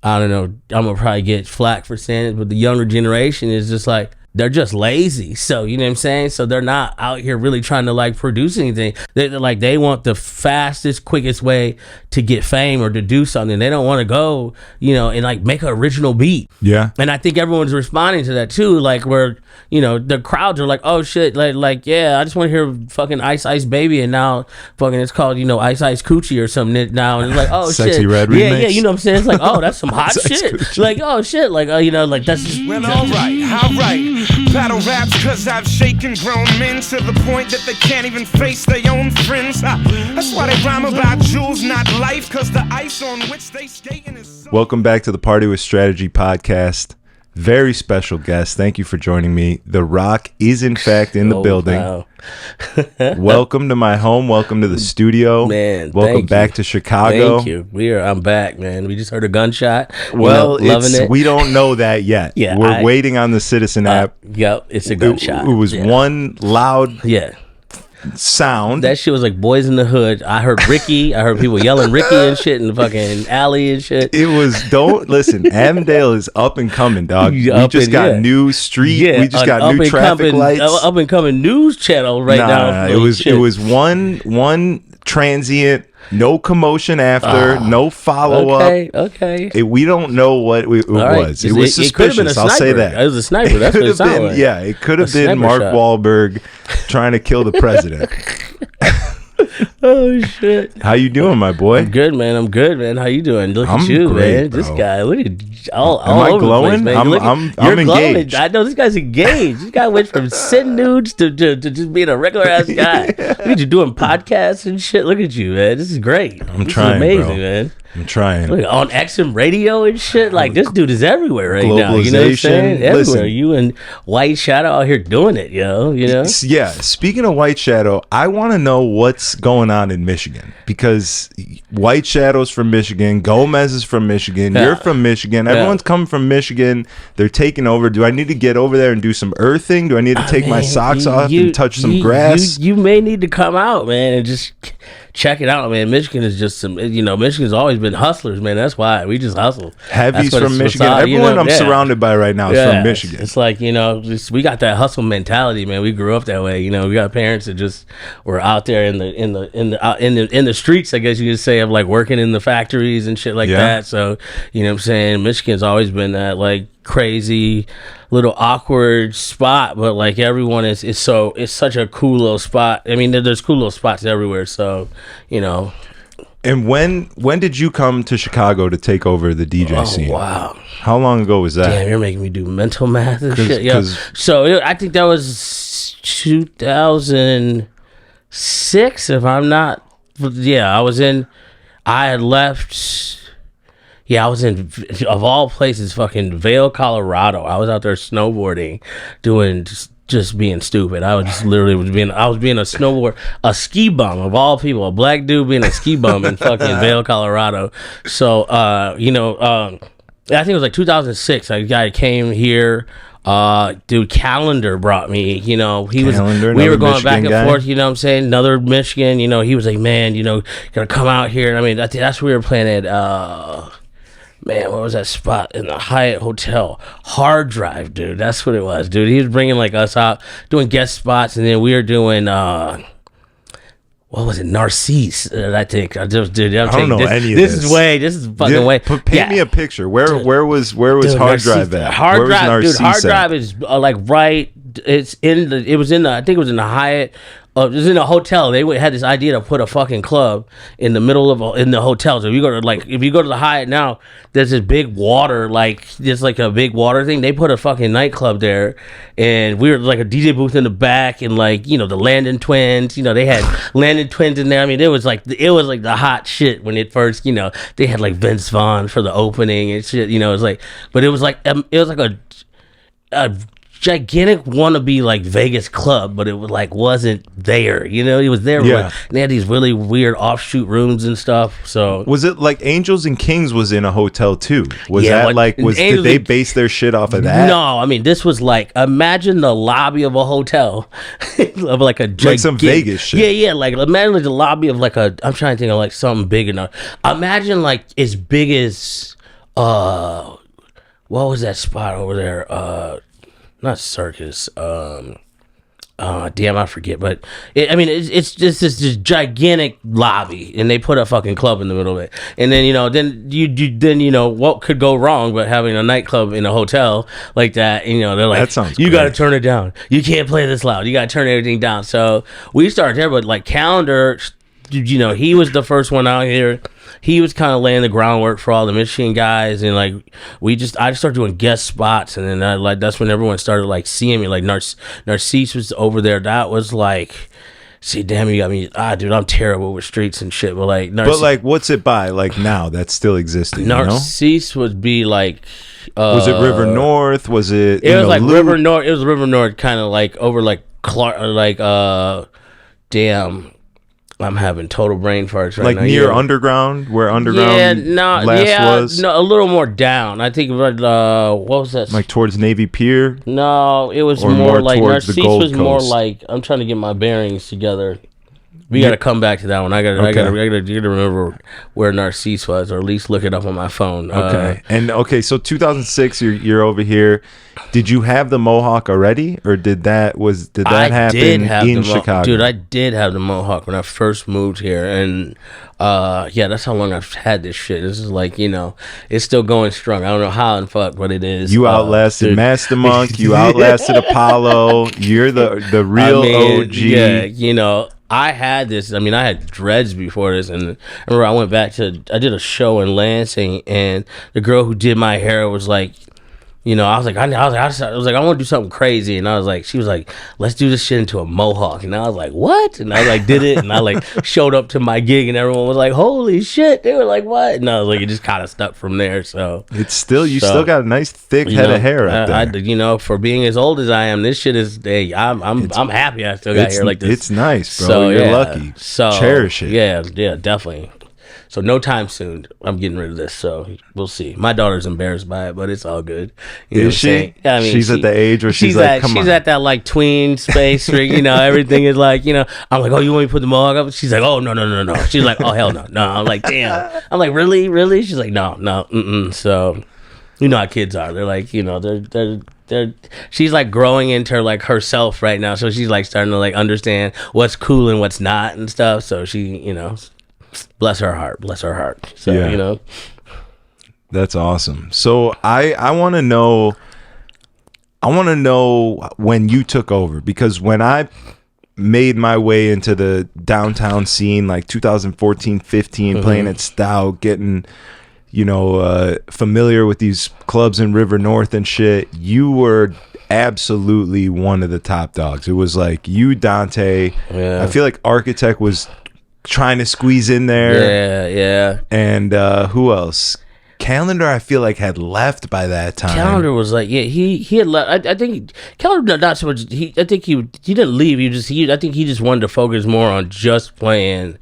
I don't know, I'm gonna probably get flack for saying it, but the younger generation is just like, they're just lazy. So, you know what I'm saying? So they're not out here really trying to like produce anything. They're like, they want the fastest, quickest way to get fame or to do something. They don't want to go, you know, and like make an original beat. Yeah. And I think everyone's responding to that too. Like where, you know, the crowds are like, oh shit, like yeah, I just want to hear fucking Ice Ice Baby, and now fucking it's called, you know, Ice Ice Coochie or something now, and it's like, oh Sexy shit, Red yeah, remix. yeah, you know what I'm saying? It's like, oh, that's some hot shit. Coochie. Like, oh shit, like, you know, like that's just, Well, alright. Battle raps, cause I've shaken grown men to the point that they can't even face their own friends. That's why they rhyme about jewels, not life, cause the ice on which they skating is so... Welcome back to the Party with Strategy podcast. Very special guest. Thank you for joining me. The Rock is in fact in the building. Wow. Welcome to my home. Welcome to the studio. Man, welcome back to Chicago. Thank you. I'm back, man. We just heard a gunshot. Well, loving it. We don't know that yet. Yeah, we're waiting on the Citizen app. Yep, it's a gunshot. It was one loud sound. That shit was like Boys in the Hood. I heard Ricky. I heard people yelling Ricky and shit in the fucking alley and shit. It was, don't listen, Avondale is up and coming, dog. We just got new street. We just got new traffic lights. Up and coming news channel now. It was one transient, no commotion after, no follow up. Okay. We don't know what it was. It was suspicious. I'll say that. It was a sniper. That's what it sounded like. Yeah, it could have been Mark Wahlberg trying to kill the president. Oh shit! How you doing, my boy? I'm good, man. How you doing? Look at you, great, man. bro. This guy, look at all Am I over glowing? the place, man. I'm You're engaged. glowing. I know this guy's engaged. This guy went from sitting nudes to just being a regular ass guy. Look at you doing podcasts and shit. Look at you, man. This is great. I'm trying, this is amazing, bro. man. I'm trying. Look, on XM radio and shit. Like, this dude is everywhere right now. You know what I'm saying? Everywhere. Listen, you and White Shadow out here doing it, yo. You know? Yeah. Speaking of White Shadow, I want to know what's going on in Michigan, because White Shadow's from Michigan. Gomez is from Michigan. You're from Michigan. Everyone's coming from Michigan. They're taking over. Do I need to get over there and do some earthing? Do I need to take my socks off and touch some grass? You may need to come out, man, and just check it out, man. Michigan is just some, you know, Michigan's always been hustlers, man. That's why we just hustle. Heavy's from Michigan. Everyone I'm surrounded by right now is from Michigan. It's like, you know, we got that hustle mentality, man. We grew up that way. You know, we got parents that just were out there in the streets, I guess you could say, of like working in the factories and shit like that. So, you know what I'm saying? Michigan's always been that like crazy little awkward spot, but like everyone is it's such a cool little spot. I mean, there's cool little spots everywhere, so you know. And when did you come to Chicago to take over the DJ scene? Wow, how long ago was that? Damn, you're making me do mental math and shit. Yeah, so I think that was 2006, if I'm not. Yeah, I had left. Yeah, I was in, of all places, fucking Vail, Colorado. I was out there snowboarding, doing just being stupid. I was just literally being a ski bum of all people, a black dude being a ski bum in fucking Vail, Colorado. So, you know, I think it was like 2006. A guy came here. Dude, Calendar brought me, you know, we were going Michigan back and forth, you know what I'm saying? Another Michigan, you know, he was like, man, you know, gotta come out here. I mean, that's where we were playing at, man, what was that spot in the Hyatt Hotel? Hard Drive, dude. That's what it was, dude. He was bringing like us out, doing guest spots, and then we were doing, what was it? Narcisse, I think. I don't know any of this. This is fucking way. Paint me a picture. Where was Hard Drive at? Hard Drive, dude. Hard Drive is like right. It was in the Hyatt. It was in a hotel. They had this idea to put a fucking club in the middle in the hotel. So if you go to the Hyatt now, there's this big water, there's like a big water thing. They put a fucking nightclub there, and we were like a DJ booth in the back, and like, you know, the Landon Twins, you know, they had Landon Twins in there. I mean, it was like the hot shit when it first, you know, they had like Vince Vaughn for the opening and shit, you know, it was like a gigantic wannabe like Vegas club, but it was like wasn't there, you know. It was there, and they had these really weird offshoot rooms and stuff. So was it like Angels and Kings was in a hotel too? Did they base their shit off of that? No, I mean, this was like, imagine the lobby of a hotel of like a like some Vegas shit. Yeah, like imagine the lobby of like I'm trying to think of like something big enough. Imagine like as big as what was that spot over there? Not Circus. Damn, I forget. But it's just this gigantic lobby, and they put a fucking club in the middle of it. And then what could go wrong but having a nightclub in a hotel like that? And, they're like, that sounds you got to turn it down. You can't play this loud. You got to turn everything down. So we started there, but like Calendar, he was the first one out here. He was kind of laying the groundwork for all the Michigan guys, and like I just started doing guest spots, and then that's when everyone started like seeing me. Like Narcisse was over there. That was like, see, damn, you got me. Dude, I'm terrible with streets and shit. But like, what's it by? Like now that's still existing. Narcisse would be like. Was it River North? Was it? It was like River North. It was River North, kind of like over like Clark, damn. I'm having total brain farts right now. Like near Underground, where Underground was? No, a little more down. I think, what was that? Like towards Navy Pier? No, it was more like, Narcisse was more like, I'm trying to get my bearings together. We got to come back to that one. I got to remember where Narcisse was, or at least look it up on my phone. Okay. So 2006, you're over here. Did you have the Mohawk already, or did that happen in Chicago? Dude, I did have the Mohawk when I first moved here, and that's how long I've had this shit. This is like, it's still going strong. I don't know how and fuck, but it is. You outlasted Master Monk. You outlasted Apollo. You're the real OG. Yeah, I had this. I had dreads before this, and I remember I did a show in Lansing, and the girl who did my hair was like, I was like, I want to do something crazy, and she was like, let's do this shit into a mohawk, and I was like, what? And I did it, and I showed up to my gig, and everyone was like, holy shit, they were like, what? And I was like, it just kind of stuck from there. So it's still still got a nice thick head of hair up there. For being as old as I am, this shit is. I'm happy I still got hair like this. It's nice, bro. So you're lucky. So cherish it. Yeah, definitely. So no time soon, I'm getting rid of this. So we'll see. My daughter's embarrassed by it, but it's all good. Is she? She's at the age where she's like, come on. She's at that like tween space where, everything is like, I'm like, oh, you want me to put the mohawk up? She's like, oh, no. She's like, oh, hell no. No, I'm like, damn. I'm like, really? She's like, no. So, how kids are. They're like, they're she's like growing into like herself right now. So she's like starting to like understand what's cool and what's not and stuff. So she, bless her heart. So, That's awesome. So I want to know when you took over, because when I made my way into the downtown scene, like 2014, 15, playing at Stout, getting, familiar with these clubs in River North and shit, you were absolutely one of the top dogs. It was like you, Dante. Yeah. I feel like Architect was trying to squeeze in there. Yeah. And who else? Calendar, I feel like, had left by that time. Calendar was like, he had left. I think Calendar, not so much. I think he didn't leave. I think he just wanted to focus more on just playing.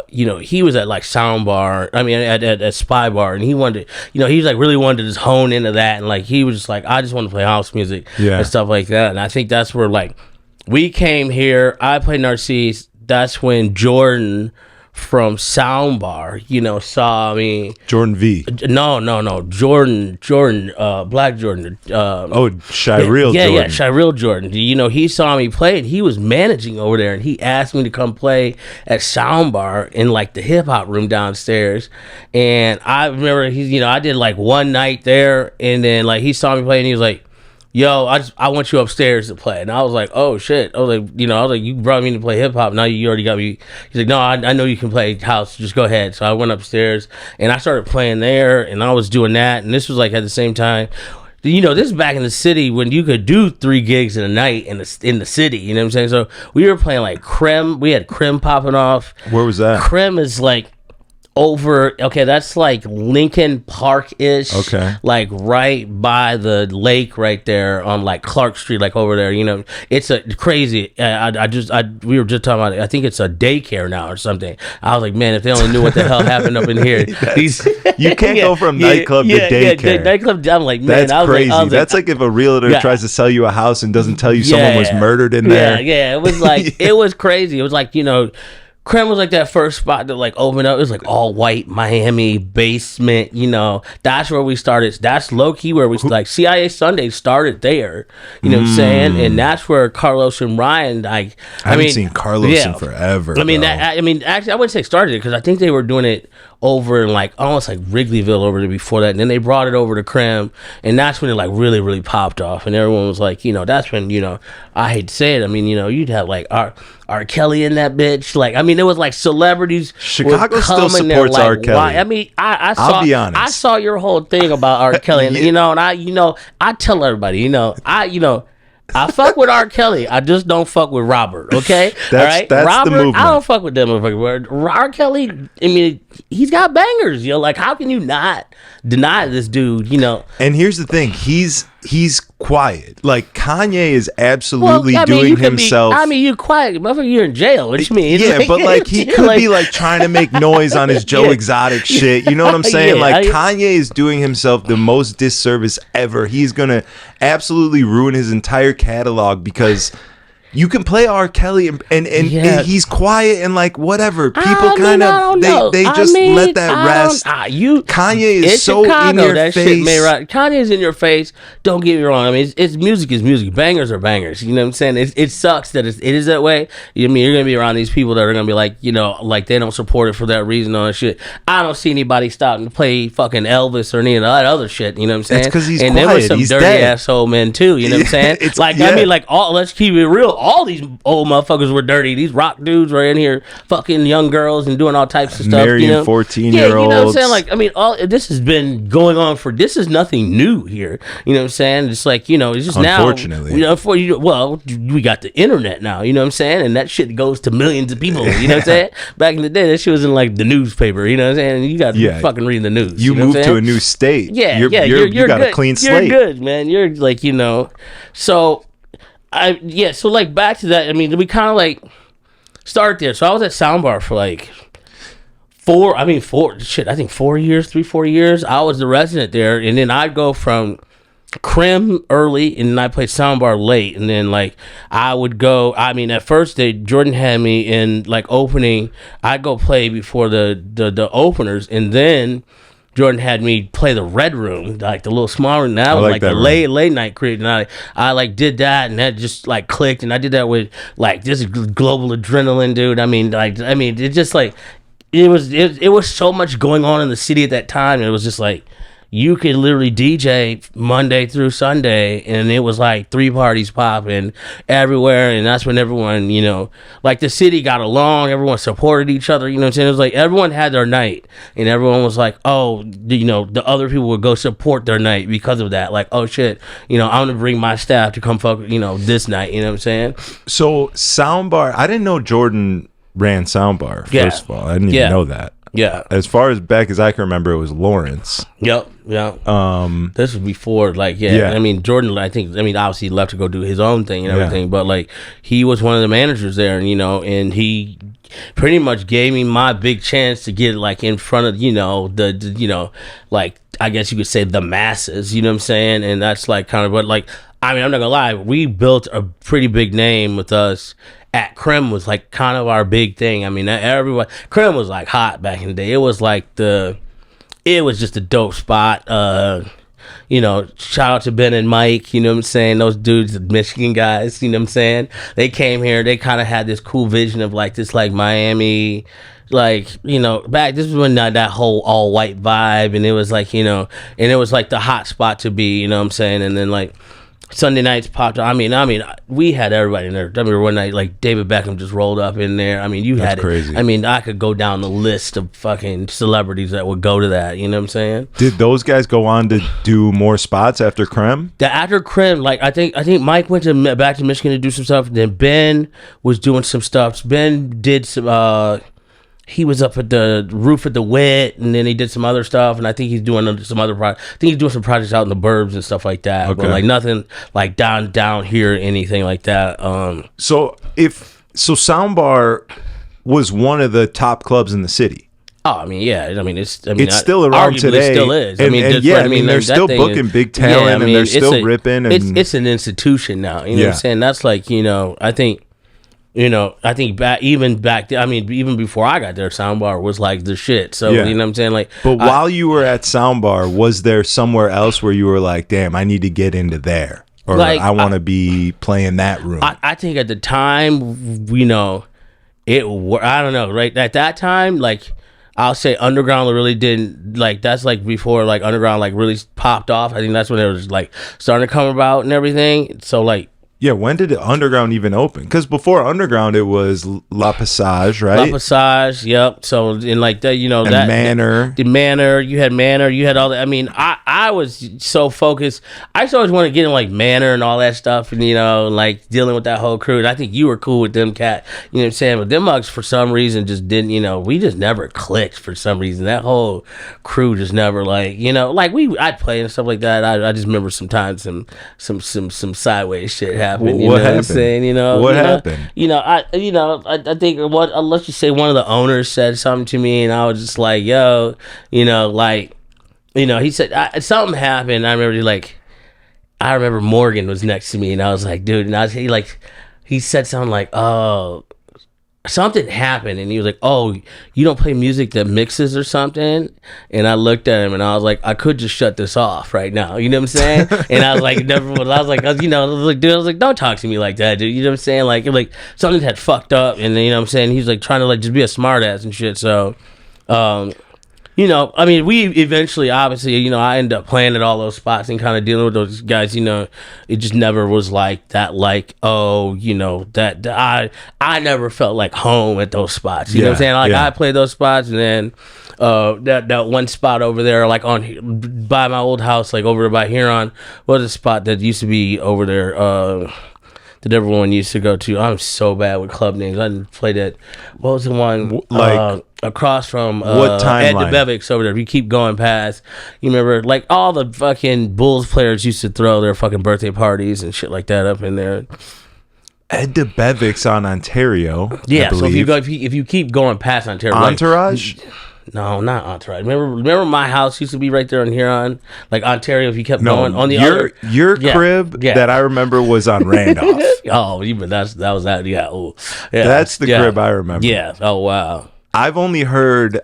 He was at like Sound Bar. At Spy Bar, and he wanted, he was like really wanted to just hone into that, and like he was just like, I just want to play house music and stuff like that. And I think that's where like we came here. I played Narcisse. That's when Jordan from Soundbar, saw me. Jordan V. No. Jordan, Black Jordan. Shireel Jordan. Yeah, Shireel Jordan. He saw me play, and he was managing over there, and he asked me to come play at Soundbar in like the hip hop room downstairs. And I remember I did like one night there, and then like he saw me play, and he was like, yo, I want you upstairs to play. And I was like, oh shit. I was like, you brought me to play hip hop. Now you already got me. He's like, no, I know you can play house. Just go ahead. So I went upstairs and I started playing there, and I was doing that. And this was like at the same time. This is back in the city when you could do 3 gigs in a night in the city. You know what I'm saying? So we were playing like Creme. We had Creme popping off. Where was that? Creme is like that's like Lincoln Park-ish. Okay. Like right by the lake right there on like Clark Street, like over there, it's a crazy, we were just talking about it. I think it's a daycare now or something. I was like, man, if they only knew what the hell happened up in here. You can't go from nightclub to daycare. Yeah, nightclub, I'm like, man. That's crazy. That's like if a realtor tries to sell you a house and doesn't tell you someone was murdered in there. Yeah, it was like, it was crazy. It was like, Creme was like that first spot that like opened up. It was like all white Miami basement, you know. That's where we started. That's low key where we like CIA Sunday started there. You know what I'm saying? And that's where Carlos and Ryan like I haven't seen Carlos in forever. I mean actually I wouldn't say started it because I think they were doing it over in like almost like Wrigleyville over there before that, and then they brought it over to Creme, and that's when it like really popped off, and everyone was like, you know, that's when, you know, I hate to say it, I mean, you know, you'd have like R. Kelly in that bitch, like I mean, it was like celebrities. Chicago still supports like, R. Kelly. I mean, I'll be honest. I saw your whole thing about R. Kelly, and you know, and I tell everybody, I fuck with R. Kelly. I just don't fuck with Robert. Okay, all right. That's Robert, the movement. I don't fuck with them. R. Kelly. I mean, he's got bangers. You know, like how can you not deny this dude? You know. And here's the thing: he's quiet. Like Kanye is absolutely doing himself. You're quiet, motherfucker. You're in jail. What you mean? Yeah, but like he could be like trying to make noise on his Joe Exotic shit. You know what I'm saying? Like Kanye is doing himself the most disservice ever. He's gonna absolutely ruin his entire catalog because you can play R. Kelly and he's quiet and like whatever. People kind of they just let that rest. Kanye is so Chicago, in your that face. Shit, right. Kanye's in your face. Don't get me wrong. I mean, it's music is music. Bangers are bangers. You know what I'm saying? It sucks that it is that way. I mean, you're gonna be around these people that are gonna be like, you know, like they don't support it for that reason or shit. I don't see anybody stopping to play fucking Elvis or any of that other shit. You know what I'm saying? It's because he's and quiet. There was some he's dirty dead. asshole men too. You know what I'm saying? I mean, like let's keep it real. All these old motherfuckers were dirty. These rock dudes were in here fucking young girls and doing all types of stuff. Marrying you know? 14-year-olds. Yeah, you know what I'm saying? Like, I mean, this has been going on this is nothing new here. You know what I'm saying? It's like, you know, it's just unfortunately. now. We got the internet now. You know what I'm saying? And that shit goes to millions of people. You know what I'm saying? Back in the day, that shit was in like the newspaper. You know what I'm saying? You got to fucking read the news. You moved to a new state. Yeah, you got good. a clean slate. You're good, man. You're like, you know, so. So like back to that, I mean, we kind of like start there. So I was at Soundbar for like 4 years, 3-4 years. I was the resident there, and then I'd go from Creme early, and then I played Soundbar late, and then like I would go. I mean, at first Jordan had me in like opening. I'd go play before the openers, and then Jordan had me play the Red Room, like the little small room. That was like the late night crib, and I like did that, and that just like clicked, and I did that with like this global adrenaline, dude. I mean, it just like it was so much going on in the city at that time. It was just like you could literally DJ Monday through Sunday, and it was like 3 parties popping everywhere, and that's when everyone, you know, like the city got along, everyone supported each other, you know what I'm saying? It was like everyone had their night, and everyone was like, oh, you know, the other people would go support their night because of that. Like, oh shit, you know, I'm gonna bring my staff to come fuck, you know, this night, you know what I'm saying? So Soundbar, I didn't know Jordan ran Soundbar, first of all. I didn't even know that. Yeah. As far as back as I can remember, it was Lawrence. Yep. This was before, like, I mean, Jordan, obviously left to go do his own thing and everything, but like he was one of the managers there, and you know, and he pretty much gave me my big chance to get like in front of, you know, the you know, like I guess you could say the masses, you know what I'm saying? And that's like kind of what, like, I mean, I'm not gonna lie, we built a pretty big name with us. At Creme was like kind of our big thing. I mean, everyone, Creme was like hot back in the day. It was like it was just a dope spot. You know, shout out to Ben and Mike, you know what I'm saying? Those dudes, the Michigan guys, you know what I'm saying? They came here, they kind of had this cool vision of like this like Miami, like, you know, this was when that whole all white vibe, and it was like, you know, and it was like the hot spot to be, you know what I'm saying? And then like Sunday nights popped up. I mean, we had everybody in there. I remember one night, like David Beckham just rolled up in there. I mean, That's crazy. I mean, I could go down the list of fucking celebrities that would go to that. You know what I'm saying? Did those guys go on to do more spots after Creme? After Creme, like I think Mike went back to Michigan to do some stuff. Then Ben was doing some stuff. Ben did some. He was up at the roof at the Wet, and then he did some other stuff, and I think he's doing some other projects. I think he's doing some projects out in the burbs and stuff like that. Okay. But like nothing like down here, anything like that. So Soundbar was one of the top clubs in the city. Oh, I mean, yeah. I mean, it's still around today. It still is. They're still booking big talent, and they're still ripping. And it's an institution now. You know what I'm saying? That's like, you know, I think You know, I think even back then, I mean, even before I got there, Soundbar was like the shit. So, you know what I'm saying? Like, but while you were at Soundbar, was there somewhere else where you were like, damn, I need to get into there? Or like, I want to be playing that room? I think at the time, you know, I don't know, right? At that time, like, I'll say underground really didn't, like, that's like before, like, underground, like, really popped off. I think that's when it was, like, starting to come about and everything. So, like, yeah, when did the underground even open? Because before underground, it was La Passage, right? La Passage, yep. So in like that, you know, and that Manor, the Manor, you had all that. I mean, I was so focused. I just always wanted to get in like Manor and all that stuff, and you know, like dealing with that whole crew. And I think you were cool with them, Cat. You know what I'm saying? But them mugs for some reason just didn't. You know, we just never clicked for some reason. That whole crew just never like, you know, like I'd play and stuff like that. I just remember sometimes some sideways shit happened. You What know happened? What I'm saying? You know what happened? I think let's just say one of the owners said something to me, and I was just like, yo, you know, like, you know, he said something happened. I remember Morgan was next to me, and I was like, dude, and he said something like, oh, something happened, and he was like, oh, you don't play music that mixes or something? And I looked at him and I was like, I could just shut this off right now, you know what I'm saying? And I was like, dude, I was like, don't talk to me like that, dude, you know what I'm saying? Like something had fucked up, and you know what I'm saying, he's like trying to like just be a smart ass and shit. So you know, I mean, we eventually, obviously, you know, I ended up playing at all those spots and kind of dealing with those guys. You know, it just never was like that. Like, oh, you know, that I never felt like home at those spots. You know what I'm saying? Like, I played those spots, and then that one spot over there, like by my old house, like over by Huron, was a spot that used to be over there. That everyone used to go to. I'm so bad with club names. I didn't play that. What was the one across from what Ed timeline? DeBevick's over there? If you keep going past, you remember like all the fucking Bulls players used to throw their fucking birthday parties and shit like that up in there. Ed DeBevick's on Ontario. Yeah, so if you keep going past Ontario, Entourage. No, not Entourage. Remember my house used to be right there in Huron, like Ontario. If you kept going on the your crib that I remember was on Randolph. Oh, even that was that. Yeah, oh, yeah. That's the crib I remember. Yeah. Oh wow. I've only heard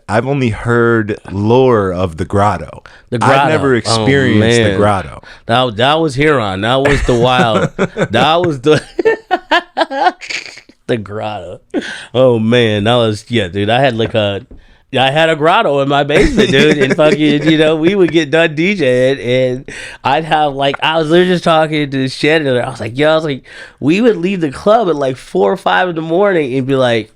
lore of the grotto. I've never experienced the grotto. That was Huron. That was the wild. That was the the grotto. Oh man, that was dude. I had a grotto in my basement, dude, and fucking, you know, we would get done DJing, and I'd have I was literally just talking to Shannon, and I was like, we would leave the club at like 4 or 5 in the morning and be like,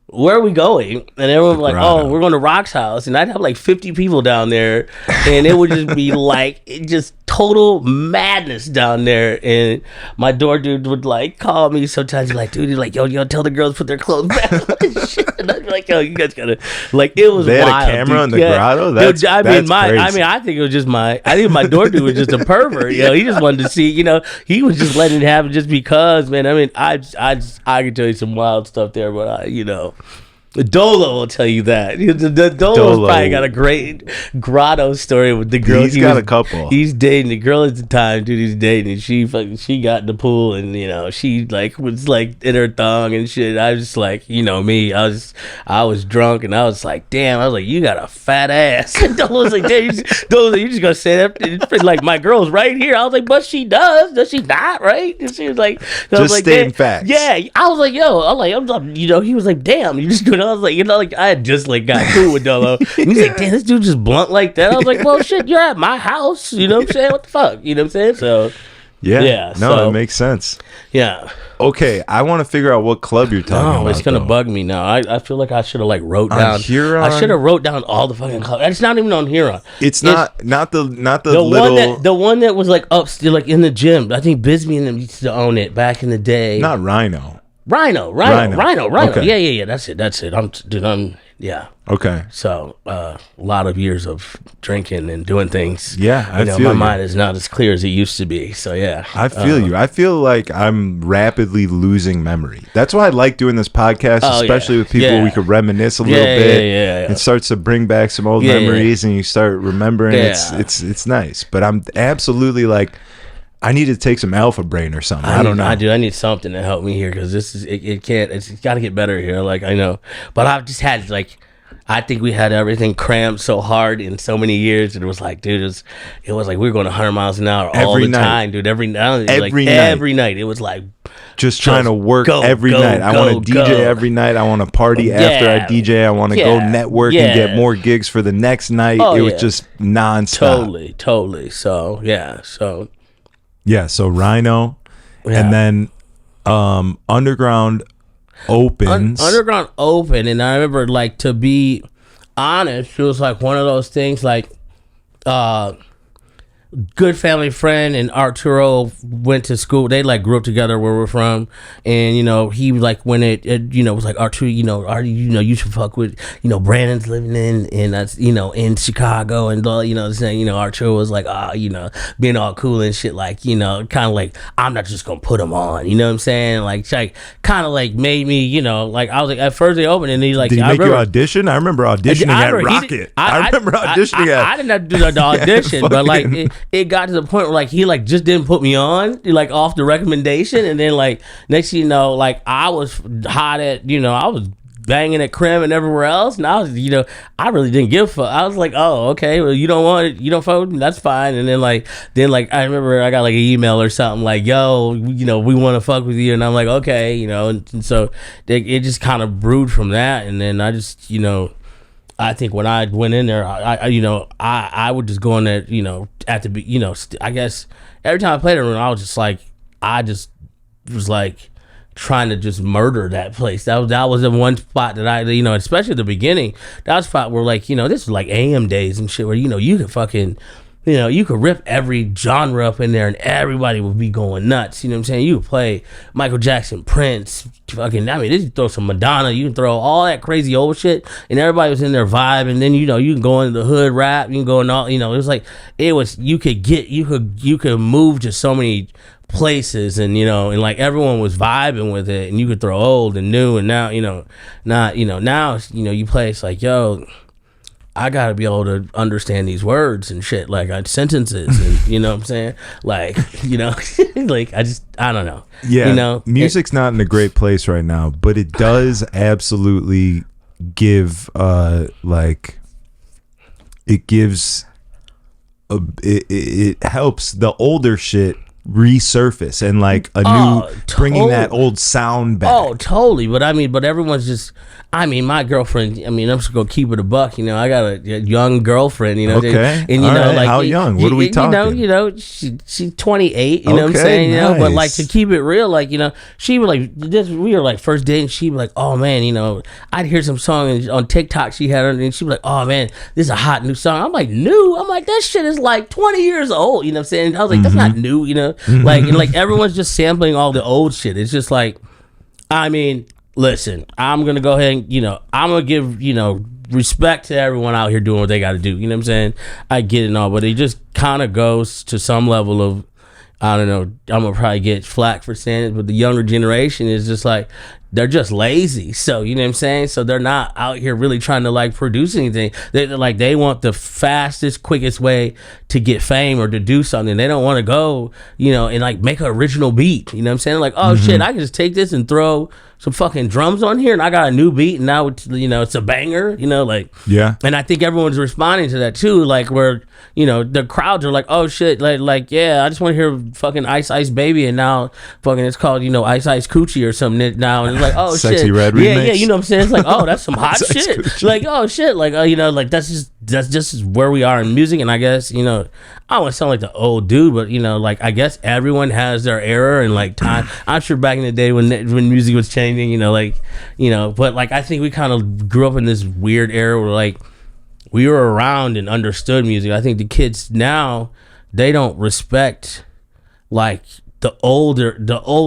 where are we going? And everyone was like, oh, we're going to Rock's house. And I'd have like 50 people down there, and it would just be like just total madness down there. And my door dude would like call me sometimes. He's like, dude, he's like, yo, tell the girls put their clothes back on and shit. And I'd be like, yo, you guys gotta, like, it was they wild. They had a camera in the grotto? That's crazy. I think it was just I think my door dude was just a pervert. You know, he just wanted to see, you know, he was just letting it happen just because, man. I mean, I could tell you some wild stuff there, but you know. Dolo will tell you that. Dolo's probably got a great grotto story with the girl. He's got a couple. He's dating the girl at the time, dude. He's dating. She got in the pool, and you know she like was like in her thong and shit. I was just like, you know me. I was drunk, and I was like, damn. I was like, you got a fat ass. And Dolo was like, damn. You just gonna say that? Like my girl's right here. I was like, but she does. Does she not? Right? And she was like, just stating facts. Yeah. I was like, yo. I'm you know. He was like, damn. You just gonna. I was like, you know, like I had just like got cool with Dolo. And he's like, damn, this dude just blunt like that. I was like, well, shit, you're at my house. You know what I'm saying? What the fuck? You know what I'm saying? So, yeah. No, it makes sense. Yeah. Okay, I want to figure out what club you're talking about. No, it's gonna bug me now. I feel like I should have like wrote down. Huron? I should have wrote down all the fucking clubs. It's not even on Huron. It's not the little the one that was like up still like in the gym. I think Bisbee and them used to own it back in the day. Not Rhino. Rhino. Okay. Yeah. That's it. Yeah. Okay. So a lot of years of drinking and doing things. Yeah, I feel my mind is not as clear as it used to be. So yeah, I feel you. I feel like I'm rapidly losing memory. That's why I like doing this podcast, especially with people we could reminisce a little bit. It starts to bring back some old memories, and you start remembering. It's nice. But I'm absolutely like, I need to take some Alpha Brain or something. I don't know. I do. I need something to help me here because this is it can't. It's got to get better here. Like I know, but I've just had like. I think we had everything crammed so hard in so many years. It was like, dude, it was like we were going 100 miles an hour all the time, dude. Every night. It was like just trying to work every night. I want to DJ every night. I want to party after I DJ. I want to go network and get more gigs for the next night. It was just nonstop. Totally. So so Rhino, and then Underground opens. Underground open, and I remember, like, to be honest, it was like one of those things, like, good family friend and Arturo went to school. They like grew up together where we're from, and he like when it was like Arturo, you should fuck with Brandon's living in that's in Chicago, and saying Arturo was like being all cool and shit, like kind of like I'm not just gonna put him on, what I'm saying, like kind of like made me like I was like at first they opened and he like did he make you audition? I remember auditioning at Rocket. I remember auditioning at I didn't have to do the audition but like it got to the point where like he like just didn't put me on like off the recommendation, and then like next thing you know, like I was hot at I was banging at Crim and everywhere else, and I was I really didn't give a fuck. I was like, oh okay, well you don't want it, you don't fuck with me, that's fine. And then I remember I got like an email or something like, yo, we want to fuck with you, and I'm like, okay, and so it just kind of brewed from that. And then I just I think when I went in there, I would just go in there, at the, I guess every time I played it, I was just like, I just was like trying to just murder that place. That was the one spot that I, especially at the beginning, that was a spot where like, this was like AM days and shit where, you could fucking, you could rip every genre up in there and everybody would be going nuts. You know what I'm saying? You could play Michael Jackson, Prince, fucking, you can throw some Madonna, you can throw all that crazy old shit, and everybody was in their vibe. And then, you can go into the hood rap, you can go in all, it was like, you could move to so many places, and and like everyone was vibing with it, and you could throw old and new. And now, now you play, it's like, yo, I gotta be able to understand these words and shit, like sentences, and what I'm saying, like like I don't know. Yeah, music's not in a great place right now, but it does absolutely give like it gives it helps the older shit resurface and like a new bringing that old sound back. Oh, totally. But everyone's just, my girlfriend, I'm just gonna keep it a buck. I got a young girlfriend. Okay. And right. Like how young? What are we talking? She's 28. You know what I'm saying? Nice. But like to keep it real, like she was like this. We were like first dating. She'd be like, oh man, I'd hear some song on TikTok she had, and she'd be like, oh man, this is a hot new song. I'm like, new? I'm like, that shit is like 20 years old. You know what I'm saying? I was like, that's not new. Like everyone's just sampling all the old shit. It's just like, listen, I'm gonna go ahead and I'm gonna give respect to everyone out here doing what they got to do. You know what I'm saying? I get it and all, but it just kind of goes to some level of, I don't know, I'm gonna probably get flack for saying it, but the younger generation is just like, they're just lazy. So you know what I'm saying? So they're not out here really trying to like produce anything. They want the fastest, quickest way to get fame or to do something. They don't want to go, and like make an original beat. You know what I'm saying? Like, oh shit, I can just take this and throw some fucking drums on here, and I got a new beat, and now it's, it's a banger. Yeah. And I think everyone's responding to that too. Like where the crowds are like, oh shit, like yeah, I just want to hear fucking Ice Ice Baby, and now fucking it's called Ice Ice Coochie or something now, and it's like, oh Sexy shit, Red yeah, remix. yeah, you know what I'm saying? It's like, oh, that's some hot shit. Coochie. Like, oh shit, like like that's just where we are in music. And I guess I don't want to sound like the old dude, but like I guess everyone has their era and like time. I'm sure back in the day when music was changing, but like I think we kind of grew up in this weird era where like we were around and understood music. I think the kids now, they don't respect like the old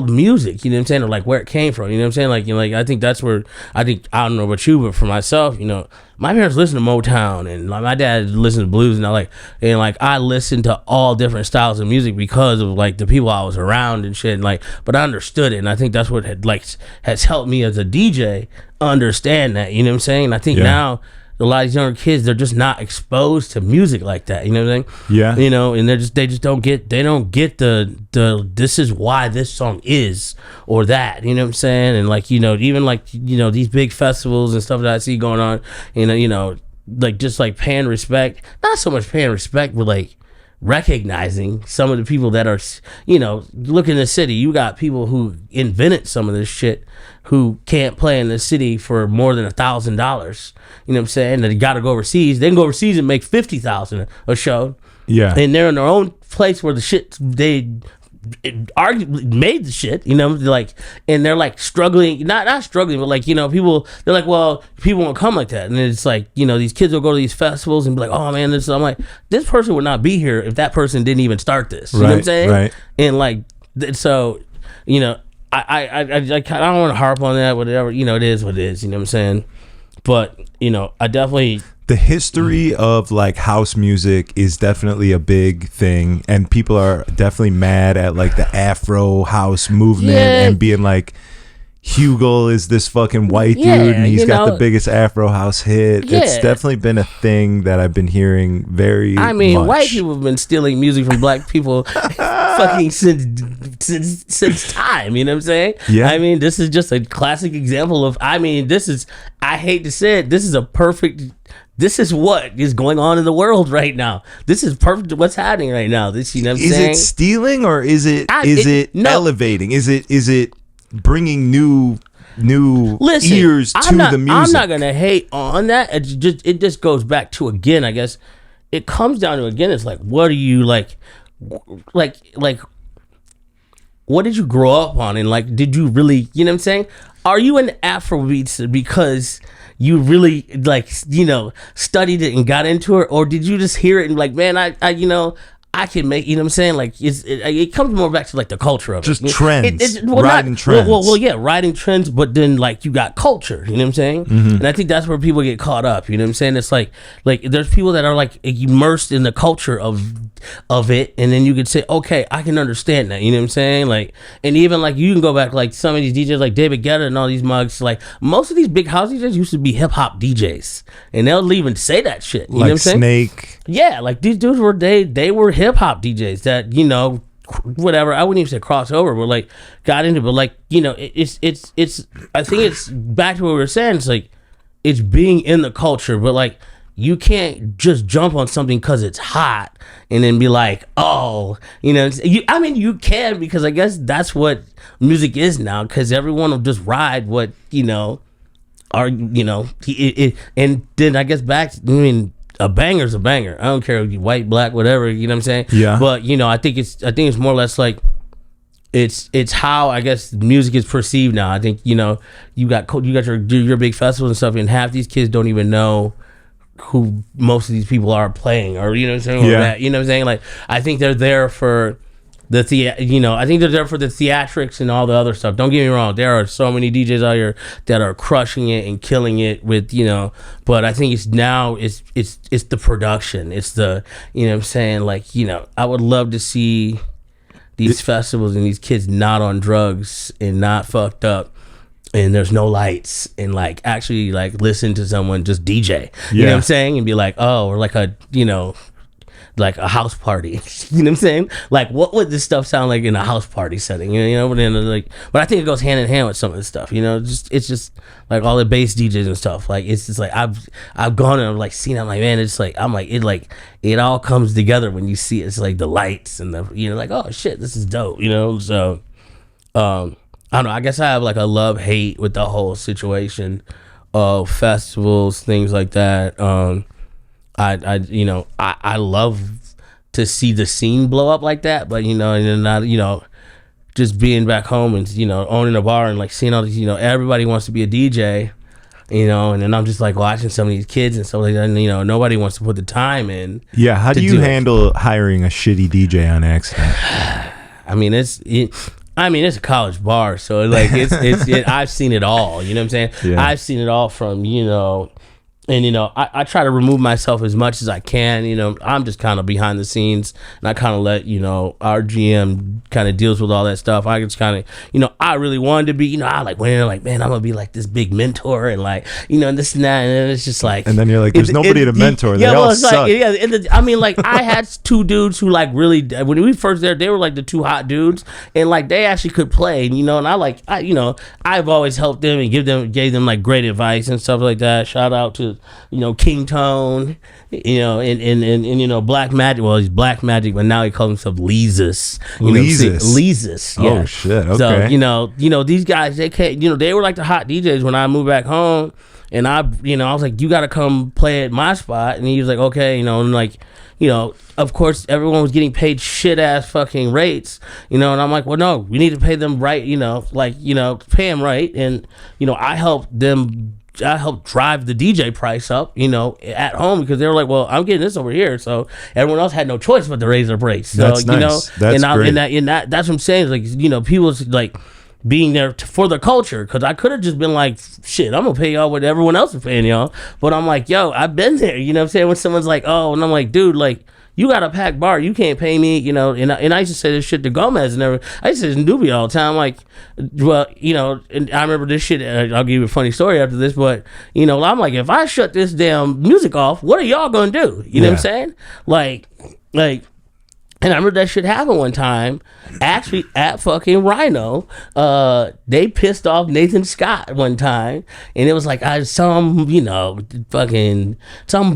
music, you know what I'm saying, or like where it came from, you know what I'm saying, like like I think that's where I don't know about you, but for myself, my parents listened to Motown, and like my dad listened to blues, and I listened to all different styles of music because of like the people I was around and shit, and like, but I understood it, and I think that's what has helped me as a DJ understand that, you know what I'm saying. I think now a lot of these younger kids, they're just not exposed to music like that. You know what I'm saying? Yeah. You know, and they just don't get the this is why this song is or that. You know what I'm saying? And like, you know, even like, you know, these big festivals and stuff that I see going on, you know, like just like paying respect, not so much paying respect, but like recognizing some of the people that are, you know, look in the city. You got people who invented some of this shit who can't play in the city for more than $1,000. You know what I'm saying? They got to go overseas. They can go overseas and make $50,000 a show. Yeah, and they're in their own place where the shit they arguably made the shit, you know, like, and they're like struggling, not struggling, but like, you know, people, they're like, well, people won't come like that. And it's like, you know, these kids will go to these festivals and be like, oh man, this, I'm like, this person would not be here if that person didn't even start this. You know what I'm saying? Right. And like, so, you know, I don't want to harp on that, whatever, you know, it is what it is, you know what I'm saying? But, you know, I definitely... The history of like house music is definitely a big thing, and people are definitely mad at like the Afro house movement and being like, Hugo is this fucking white dude and he's got the biggest Afro house hit. It's definitely been a thing that I've been hearing very much. White people have been stealing music from black people fucking since time, you know what I'm saying? Yeah. I mean, this is just a classic example of, I mean, this is, I hate to say it, this is a perfect... This is what is going on in the world right now. This is perfect. What's happening right now? This, you know what I'm saying? Is it stealing or is it elevating? Is it bringing new ears to the music? I'm not gonna hate on that. It just goes back to, again, I guess it comes down to, again, it's like, what are you like what did you grow up on, and like, did you really, you know what I'm saying? Are you in Afrobeats because you really, like, you know, studied it and got into it, or did you just hear it and like, man, I you know, I can make, you know what I'm saying? Like, it comes more back to like the culture of just it. Trends, riding trends. Well, yeah, riding trends, but then like you got culture, you know what I'm saying? Mm-hmm. And I think that's where people get caught up, you know what I'm saying? It's like there's people that are like immersed in the culture of it, and then you could say, okay, I can understand that, you know what I'm saying? Like, and even like you can go back, like some of these DJs like David Guetta and all these mugs, like most of these big house DJs used to be hip hop DJs, and they'll even say that shit, you know what I'm saying? Snake. Yeah, like these dudes were they were hip hop DJs that, you know, whatever, I wouldn't even say crossover, but like got into, but like, you know, it's I think it's back to what we were saying, it's like it's being in the culture, but like you can't just jump on something because it's hot and then be like, oh, you know, I mean, you can, because I guess that's what music is now, because everyone will just ride what, you know, are, you know, and then I guess back, I mean, a banger's a banger. I don't care if you white, black, whatever, you know what I'm saying? Yeah. But, you know, I think it's more or less like it's how I guess music is perceived now. I think, you know, you got your big festivals and stuff, and half these kids don't even know who most of these people are playing, or, you know what I'm saying? Or that, you know what I'm saying? Like, I think they're there for you know, I think they're there for the theatrics and all the other stuff. Don't get me wrong, there are so many DJs out here that are crushing it and killing it with, you know, but I think it's the production, it's the, you know what I'm saying, like, you know, I would love to see these festivals and these kids not on drugs and not fucked up, and there's no lights, and like actually like listen to someone just DJ, you know what I'm saying, and be like, oh, or like a, you know, like a house party, you know what I'm saying? Like, what would this stuff sound like in a house party setting? You know, but then like, but I think it goes hand in hand with some of this stuff. You know, it's just like all the bass DJs and stuff. Like, it's just like I've gone and like seen. I'm like, man, it's like it all comes together when you see it. It's like the lights and the, you know, like, oh shit, this is dope. You know, so I don't know. I guess I have like a love hate with the whole situation of festivals, things like that. I love to see the scene blow up like that, but, you know, and then not, you know, just being back home and, you know, owning a bar and like seeing all these, you know, everybody wants to be a DJ, you know, and then I'm just like watching some of these kids and stuff like that, and, you know, nobody wants to put the time in. Yeah, how do you handle hiring a shitty DJ on accident? I mean, it's a college bar, so like it's I've seen it all, you know what I'm saying? Yeah. I've seen it all from, you know, And, you know, I try to remove myself as much as I can. You know, I'm just kind of behind the scenes, and I kind of let, you know, our GM kind of deals with all that stuff. I just kind of, you know, I really wanted to be, you know, I like went in like, man, I'm going to be like this big mentor and like, you know, and this and that. And it's just like. And then you're like, there's nobody to mentor. They all suck. Like, yeah. And I mean, like, I had two dudes who like really, when we first there, they were like the two hot dudes. And like, they actually could play, you know, and you know, I've always helped them and gave them like great advice and stuff like that. Shout out to, you know, King Tone, you know, and you know, Black Magic. Well, he's Black Magic, but now he calls himself Leezus. Leezus. Yeah. Oh shit. Okay. So you know, these guys, they can't. You know, they were like the hot DJs when I moved back home, and I was like, you got to come play at my spot, and he was like, okay, you know, and like, you know, of course, everyone was getting paid shit ass fucking rates, you know, and I'm like, well, no, we need to pay them right, you know, like, you know, pay them right, and you know, I helped drive the DJ price up, you know, at home, because they were like, well, I'm getting this over here, so everyone else had no choice but to raise their price. So that's nice. You know, that's great. And that's what I'm saying. Is like, you know, people's like being there for the culture, because I could have just been like, shit, I'm gonna pay y'all what everyone else is paying y'all, but I'm like, yo, I've been there, you know what I'm saying? When someone's like, oh, and I'm like, dude, like, you got a packed bar, you can't pay me, you know, and I used to say this shit to Gomez and everything. I used to say this to Doobie all the time, like, well, you know, and I remember this shit, I'll give you a funny story after this, but, you know, I'm like, if I shut this damn music off, what are y'all gonna do? You know what I'm saying? Like, and I remember that shit happened one time, actually at fucking Rhino. They pissed off Nathan Scott one time, and it was like some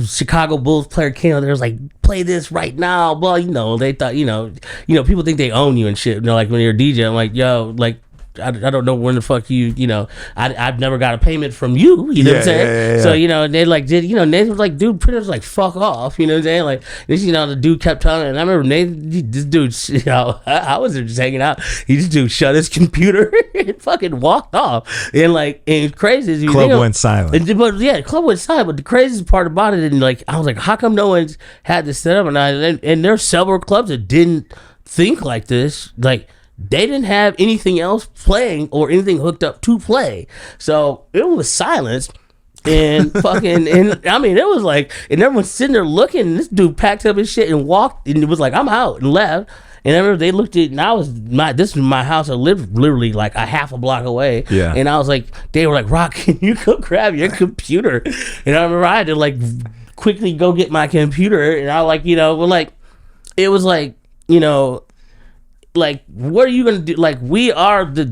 Chicago Bulls player came out there, was like, play this right now. Well, you know, they thought, you know, people think they own you and shit. You know, like when you're a DJ, I'm like, yo, like, I don't know when the fuck you know, I've never got a payment from you, you know what I'm saying? Yeah. So, you know, they like did, you know, Nathan was like, dude, pretty much like, fuck off, you know what I'm saying? Like, this, you know, the dude kept telling, and I remember Nathan, this dude, you know, I was there just hanging out, this dude shut his computer and fucking walked off, and like, and it's crazy as you club went silent. But yeah, the club went silent, but the craziest part about it, and like, I was like, how come no one's had this set up? And there's several clubs that didn't think like this, like, they didn't have anything else playing or anything hooked up to play. So it was silence and fucking, and I mean, it was like, and everyone's sitting there looking, and this dude packed up his shit and walked, and it was like, I'm out, and left. And I remember they looked at, and this was my house. I lived literally like a half a block away. Yeah. And I was like, they were like, Rock, can you go grab your computer? And I remember I had to like quickly go get my computer, and I like, you know, well, like, it was like, you know, like, what are you gonna do? Like, we are the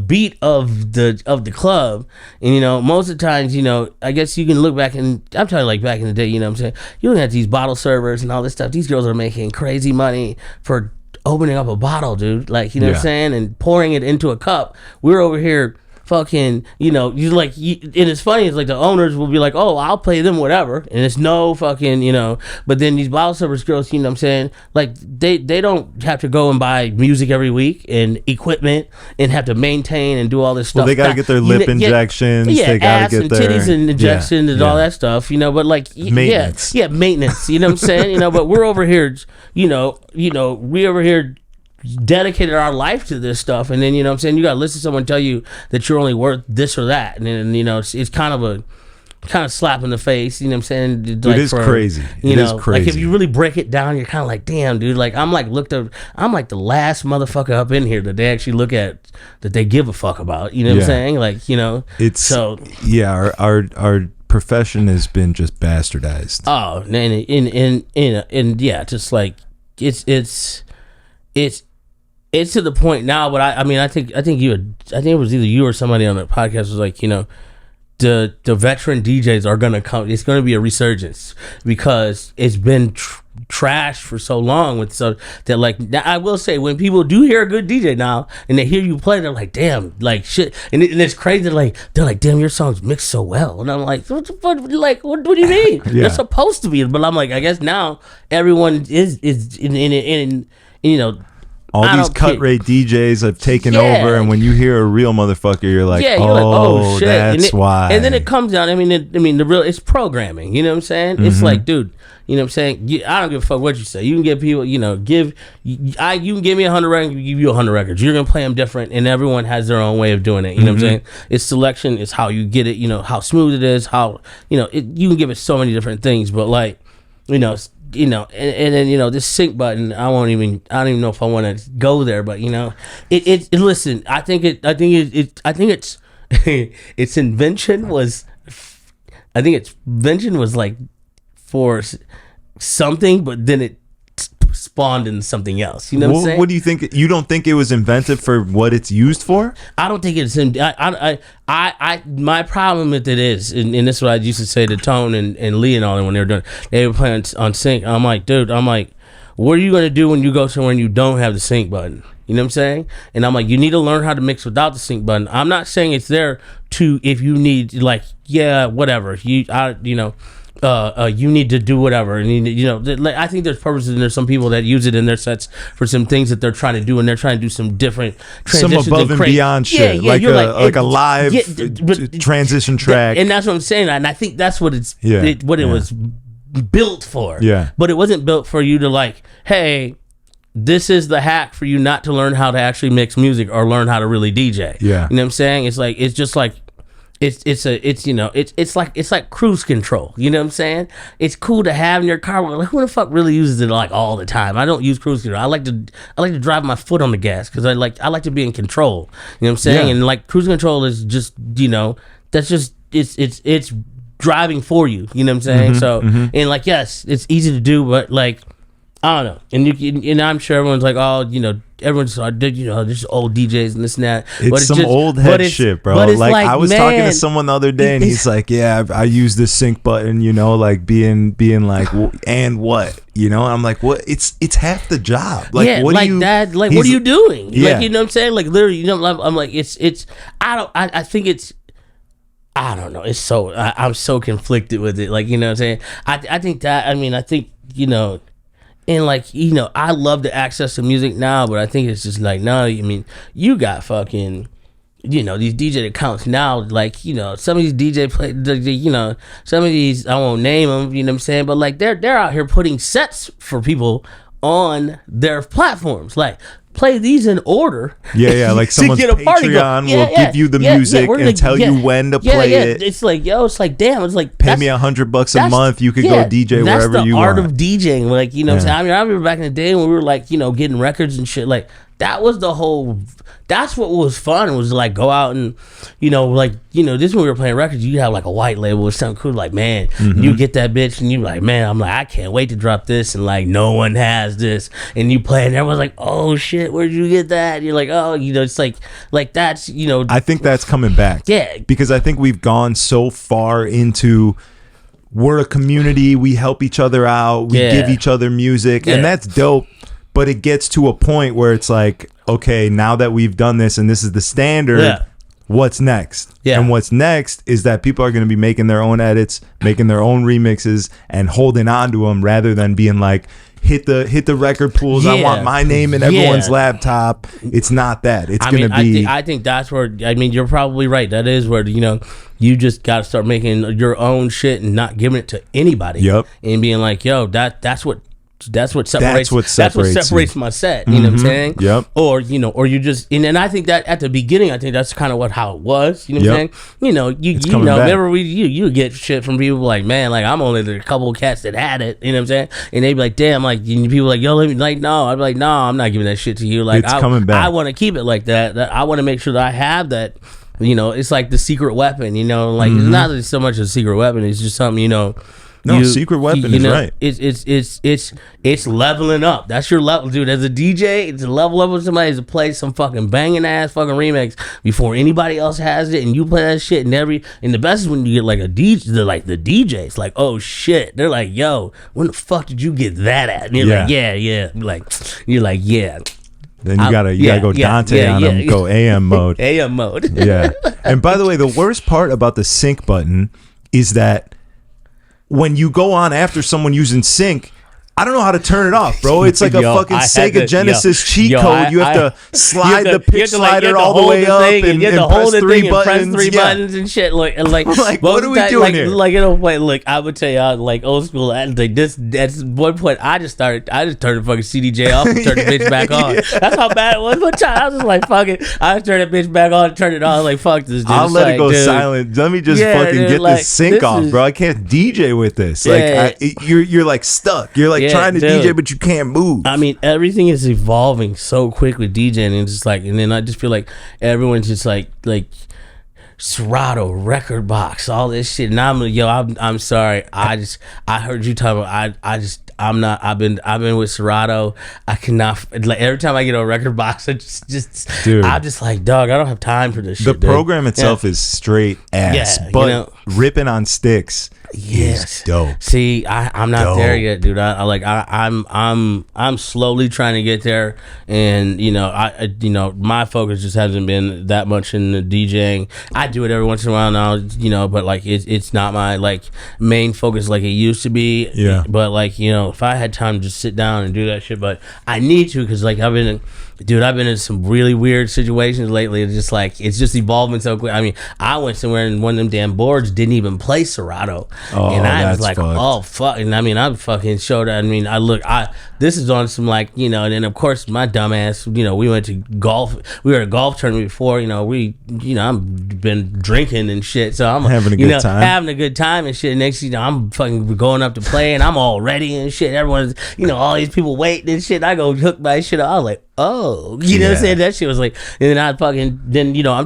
beat of the club, and you know, most of the times, you know, I guess you can look back, and I'm talking like back in the day, you know what I'm saying, you look at these bottle servers and all this stuff, these girls are making crazy money for opening up a bottle, dude, like, you know what I'm saying, and pouring it into a cup. We're over here fucking, you know, and it's funny, it's like the owners will be like, oh, I'll play them whatever, and it's no fucking, you know, but then these bottle service girls, you know what I'm saying, like, they don't have to go and buy music every week and equipment and have to maintain and do all this stuff. Well, they gotta get their lip injections, they gotta get their titties and injections and all that stuff, you know, but like, maintenance, maintenance, you know what I'm saying, you know, but we're over here, you know, we over here dedicated our life to this stuff, and then, you know what I'm saying, you gotta listen to someone tell you that you're only worth this or that, and then, you know, it's kind of slap in the face, you know what I'm saying? Like, it is crazy. It is crazy. Like, if you really break it down, you're kind of like, damn, dude, like, I'm like the last motherfucker up in here that they actually look at, that they give a fuck about, you know what I'm saying? Like, you know, it's so, yeah, our profession has been just bastardized. Oh, and yeah, just like, it's to the point now, but I mean, I think it was either you or somebody on the podcast was like, you know, the veteran DJs are gonna come. It's gonna be a resurgence because it's been trash for so long. With so that, like, I will say, when people do hear a good DJ now and they hear you play, they're like, damn, like, shit, and it's crazy. They're like, damn, your songs mix so well, and I'm like, what do you mean? They're supposed to be, but I'm like, I guess now everyone is in you know, all these cut rate DJs have taken over, and when you hear a real motherfucker, you're like, oh, shit, that's why. And then it comes down. It's programming. You know what I'm saying? It's like, dude, you know what I'm saying? I don't give a fuck what you say. You can give people, you can give me 100 records, give you 100 records. You're gonna play them different, and everyone has their own way of doing it. You know what I'm saying? It's selection. It's how you get it. You know how smooth it is. How you can give it so many different things, but like, and then this sync button, I don't even know if I want to go there, but listen, I think its invention was like for something, but then it spawned into something else. You know what I'm saying? What do you think? You don't think it was invented for what it's used for? I don't think it's. My problem with it is, and this is what I used to say to Tone and Lee and all that when they were playing on sync. I'm like, dude, what are you gonna do when you go somewhere and you don't have the sync button? You know what I'm saying? And I'm like, you need to learn how to mix without the sync button. I'm not saying it's there to if you need whatever you need to do whatever, and I think there's purposes, and there's some people that use it in their sets for some things that they're trying to do, and they're trying to do some different transitions, some above and beyond shit, like a live transition track, and that's what I'm saying, and I think that's what it was built for. Yeah, but it wasn't built for you to like, hey, this is the hack for you not to learn how to actually mix music or learn how to really DJ. Yeah, you know what I'm saying? It's like, it's just like. It's like cruise control. You know what I'm saying? It's cool to have in your car. Like, who the fuck really uses it like all the time? I don't use cruise control. I like to drive my foot on the gas because I like to be in control. You know what I'm saying? Yeah. And like cruise control is just that's just it's driving for you. You know what I'm saying? And like, yes, it's easy to do, but like, I don't know. And I'm sure everyone's like, oh, everyone's there's old DJs and this and that. It's some old head shit, bro. Like I was talking to someone the other day, and he's like, yeah, I use the sync button, like being like, and what, and I'm like, what? It's half the job. Like, what like do you, that? Like, what are you doing? Yeah. Like, you know what I'm saying? Like, literally, I'm like, I think it's. I don't know. It's so I'm so conflicted with it. Like, you know what I'm saying? I think that. I think and like, I love the access to music now, but I think it's just like, no, you got fucking, these DJ accounts now, like, some of these DJ play, some of these, I won't name them, you know what I'm saying? But like, they're out here putting sets for people on their platforms. Like, play these in order. Yeah, like someone's Patreon will give you the music and tell you when to play it. It's like, damn, it's like, pay me $100 a month, you could go DJ wherever you want. That's the art of DJing, like, you know what I'm saying? I remember back in the day when we were like, getting records and shit, like, that was the whole, that's what was fun, was like go out and, this when we were playing records, you have like a white label or something cool, like, man, you get that bitch and you like, man, I'm like, I can't wait to drop this, and like, no one has this, and you play, and everyone's like, oh shit, where'd you get that? And you're like, oh, it's like that's, I think that's coming back. Yeah. Because I think we've gone so far into, we're a community, we help each other out, we give each other music, and that's dope. But it gets to a point where it's like, okay, now that we've done this and this is the standard, what's next? Yeah. And what's next is that people are going to be making their own edits, making their own remixes, and holding on to them rather than being like, hit the record pools. I want my name in everyone's laptop. It's not that. It's going to be. I think that's where. You're probably right. That is where you just got to start making your own shit and not giving it to anybody. Yep. And being like, yo, that's what separates my set. You know what I'm saying? Yep. Or you just, and I think that at the beginning, I think that's kind of how it was. You know what I'm saying? You remember you get shit from people like, man, like, I'm only a couple of cats that had it. You know what I'm saying? And they'd be like, damn, like, people like, yo, let me, like, no. I'd be like, no, I'm not giving that shit to you. Like, it's coming back. I want to keep it like that. I want to make sure that I have that. It's like the secret weapon. Like, it's not so much a secret weapon. It's just something. No, secret weapon is right. It's leveling up. That's your level, dude. As a DJ, it's a level up with somebody to play some fucking banging ass fucking remix before anybody else has it, and you play that shit. And the best is when you get like a DJ. They're like the DJs, like, oh shit. They're like, yo, when the fuck did you get that at? And you're like, yeah. You're like, yeah. Then you gotta go Dante on them. Go AM mode. AM mode. Yeah. And by the way, the worst part about the sync button is that when you go on after someone using sync, I don't know how to turn it off, bro. It's like a fucking Sega Genesis cheat code. You have to slide the pitch slider all the way up and press three buttons and shit. Like what are we doing here? Like, you know, wait, look, I would tell you, like old school. Like this, at one point, I just turned the fucking CDJ off and turned the bitch back on. That's how bad it was. One time, I was just like, fuck it. I just turned the bitch back on, turned it on. Like, fuck this. Dude. I'll let it go silent. Let me just fucking get this sync off, bro. I can't DJ with this. Like, you're like stuck. You're like trying to DJ, but you can't move. I mean, everything is evolving so quick with DJing, and it's just like, and then I just feel like everyone's just like Serato, record box, all this shit. And I'm sorry. I heard you talking about. I've been with Serato. I cannot, like, every time I get a record box, I dude, I'm just like, dog, I don't have time for this shit. The program itself is straight ass, but ripping on sticks. Yes, dope. See, I'm not there yet, dude. I'm slowly trying to get there, and my focus just hasn't been that much in the DJing. I do it every once in a while now, but like it's not my like main focus like it used to be. Yeah. But like if I had time to just sit down and do that shit, but I need to because like I've been in some really weird situations lately. It's just like it's just evolving so quick. I mean, I went somewhere and one of them damn boards didn't even play Serato. Oh, and I was like, fucked. oh fuck. And I mean, I fucking showed. I mean, this is on some like and then of course my dumbass. We went to golf. We were at a golf tournament before. I've been drinking and shit. So I'm having a good time and shit. Next, I'm fucking going up to play and I'm all ready and shit. Everyone's, all these people waiting and shit. I go hook my shit up. I was like, oh, you know what I'm saying? That shit was like, and then I'm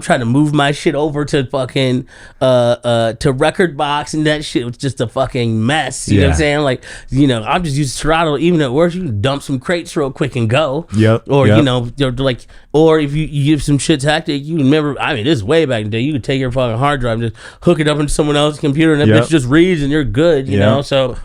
trying to move my shit over to fucking to record box, and that shit was just a fucking mess. You know what I'm saying? Like, I'm just using Serato. Even at work, you can dump some crates real quick and go. Yep. Or or if you give some shit's hectic, you remember. I mean, this is way back in the day. You could take your fucking hard drive, and just hook it up into someone else's computer, and that bitch just reads, and you're good. You know, so.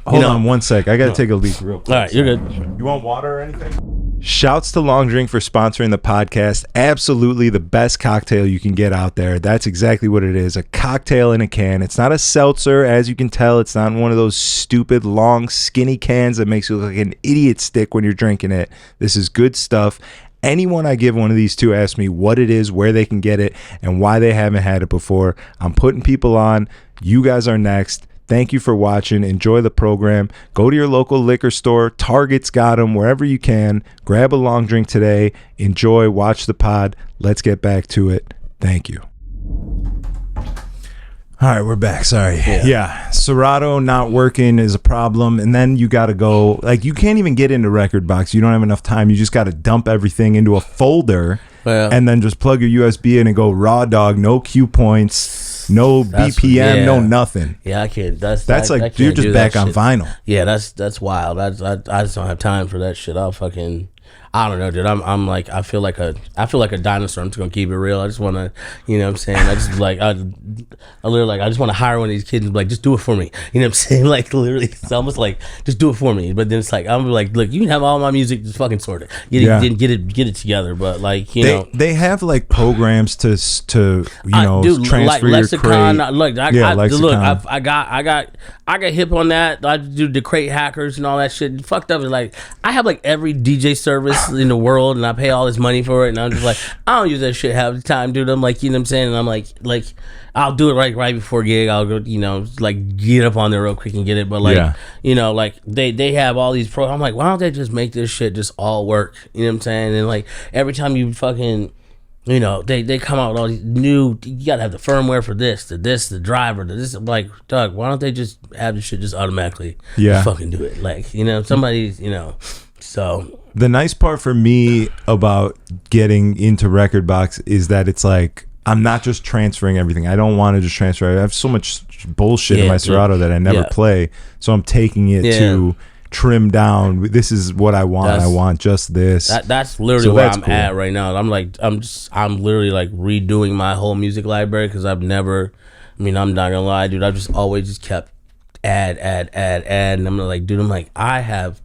Hold on one sec. I gotta take a leak real quick. All right, you're good. You want water or anything? Shouts to Long Drink for sponsoring the podcast. Absolutely the best cocktail you can get out there. That's exactly what it is. A cocktail in a can. It's not a seltzer, as you can tell. It's not one of those stupid, long, skinny cans that makes you look like an idiot stick when you're drinking it. This is good stuff. Anyone I give one of these to asks me what it is, where they can get it, and why they haven't had it before. I'm putting people on. You guys are next. Thank you for watching. Enjoy the program. Go to your local liquor store. Target's got them. Wherever you can. Grab a long drink today. Enjoy. Watch the pod. Let's get back to it. Thank you. All right, we're back. Sorry. Yeah. Serato not working is a problem. And then you got to go. Like, you can't even get into record box. You don't have enough time. You just got to dump everything into a folder and then just plug your USB in and go raw dog. No cue points. No BPM, no nothing. Yeah, I can't. That's like I can't you're just back on vinyl. Yeah, that's wild. I just don't have time for that shit. I don't know, dude. I'm like I feel like a dinosaur. I'm just gonna keep it real. I just want to, you know what I'm saying? I just like I literally like I just want to hire one of these kids and be like, just do it for me. You know what I'm saying? Like literally, it's almost like just do it for me. But then it's like I'm like, look, you can have all my music, just fucking sort it. Get it together. But like they have like programs to transfer like your Lexicon. crate. Lexicon. I got hip on that. I do the crate hackers and all that shit. Fucked up. Like I have like every DJ service in the world, and I pay all this money for it, and I'm just like, I don't use that shit half the time, dude. I'm like, you know what I'm saying? And I'm like I'll do it right before gig. I'll go, like get up on there real quick and get it. But like, like they have all these pro. I'm like, why don't they just make this shit just all work? You know what I'm saying? And like every time you fucking, they come out with all these new. You gotta have the firmware for this, the driver, this. I'm like, Doug, why don't they just have this shit just automatically? Fucking do it. Like somebody's, so. The nice part for me about getting into record box is that it's like I'm not just transferring everything. I don't want to just transfer. I have so much bullshit in my Serato that I never play, so I'm taking it to trim down. This is what I want. I want just this. That's literally where I'm at right now. I'm literally like redoing my whole music library because I've never. I mean, I'm not gonna lie, dude. I've just always just kept add, and I'm like, dude. I'm like, I have.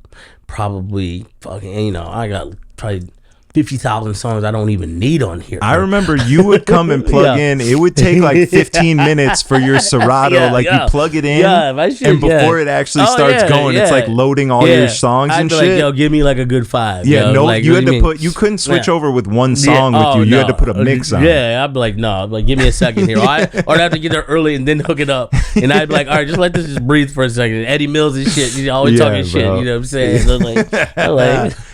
Probably fucking, I got probably 50,000 songs I don't even need on here. I remember you would come and plug in. It would take like 15 minutes for your Serato. You plug it in, and before it actually starts going, it's like loading all your songs and shit. Like, yo, give me like a good 5. Yeah, no, like, you had to put. You couldn't switch over with one song with you. You had to put a mix on. Yeah, I'd be like, no, like give me a second here, or I'd have to get there early and then hook it up, and I'd be like, all right, just let this just breathe for a second. Eddie Mills and shit, you always talking shit. You know what I'm saying? So like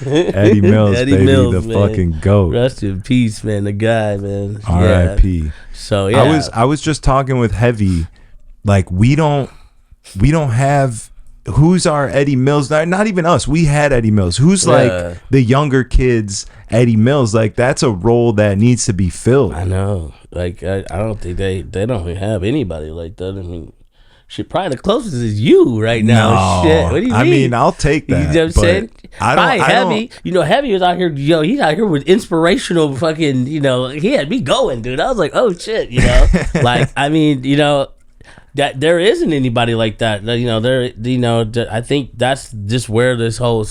Eddie Mills, baby, the fucking goat. Rest in peace, man. The guy, man. R.I.P. So yeah, I was just talking with Heavy. Like we don't have. Who's our Eddie Mills? Not even us. We had Eddie Mills. Who's like the younger kids? Eddie Mills. Like that's a role that needs to be filled. I know. Like I don't think they don't have anybody like that. I mean. Shit, probably the closest is you right now. No, shit. What do you mean? I mean, I'll take that. You know what I'm saying? Heavy. You know, Heavy was out here. Yo, he's out here with inspirational fucking. You know, he had me going, dude. I was like, oh shit. You know, like I mean, you know, that there isn't anybody like that. You know, there. You know, I think that's just where this whole.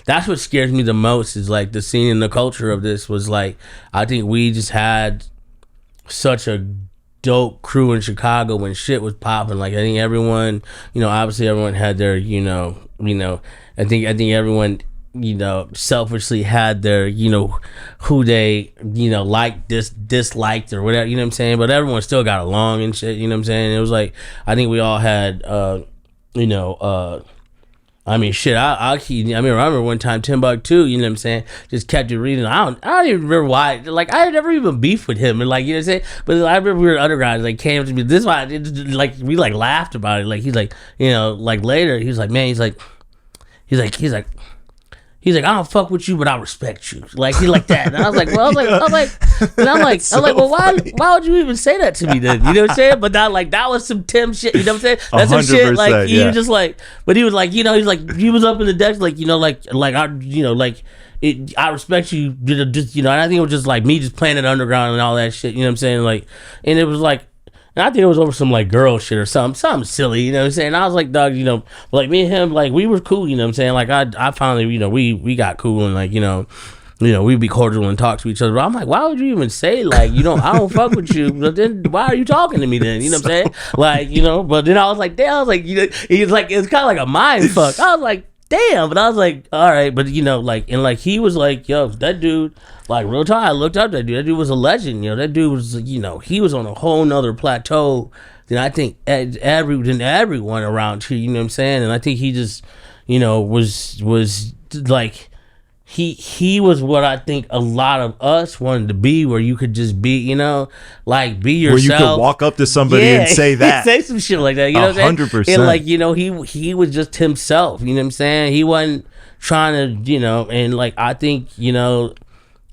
That's what scares me the most is like the scene and the culture of this was like. I think we just had such a dope crew in Chicago when shit was popping. Like I think everyone, you know, obviously everyone had their, you know, I think everyone, you know, selfishly had their, you know, who they, you know, liked, disliked or whatever, you know what I'm saying? But everyone still got along and shit, you know what I'm saying? It was like, I think we all had, you know, I mean, shit. I remember one time Timbuktu, you know what I'm saying, just kept it reading. I don't even remember why. Like I had never even beef with him, and like you know what I'm saying. But I remember we were other guys like came to me. This is why like we like laughed about it. Like he's like, you know, like later he was like, man, he's like, I don't fuck with you, but I respect you. Like he like that. And I was like, well, I'm like, well, why would you even say that to me then? You know what I'm saying? But not like that was some Tim shit. You know what I'm saying? That's some shit. Like he was just like, but he was like, you know, he's like he was up in the deck, like you know, like I, you know, like. I respect you, just you know, and I think it was just like me just playing it underground and all that shit. You know what I'm saying? Like, and it was like. And I think it was over some like girl shit or something silly, you know what I'm saying? And I was like, dog, you know, like me and him, like we were cool, you know what I'm saying? Like I finally, you know, we got cool and like, you know, we'd be cordial and talk to each other. But I'm like, why would you even say like, you know, I don't fuck with you, but then why are you talking to me then? You know what I'm saying? Like, you know, but then I was like, damn, I was like, you know, he's like, it's kind of like a mind fuck. I was like, damn, but I was like, all right, but you know, like, and like he was like, yo, that dude, like real time, I looked up to that dude. That dude was a legend, you know. That dude was, you know, he was on a whole nother plateau than I think everyone around here. You know what I'm saying? And I think he just, you know, was like. He was what I think a lot of us wanted to be, where you could just be, you know, like be yourself. Where you could walk up to somebody and say that. Say some shit like that, you know what I'm saying? 100%. And like, you know, he was just himself, you know what I'm saying? He wasn't trying to, you know, and like I think, you know,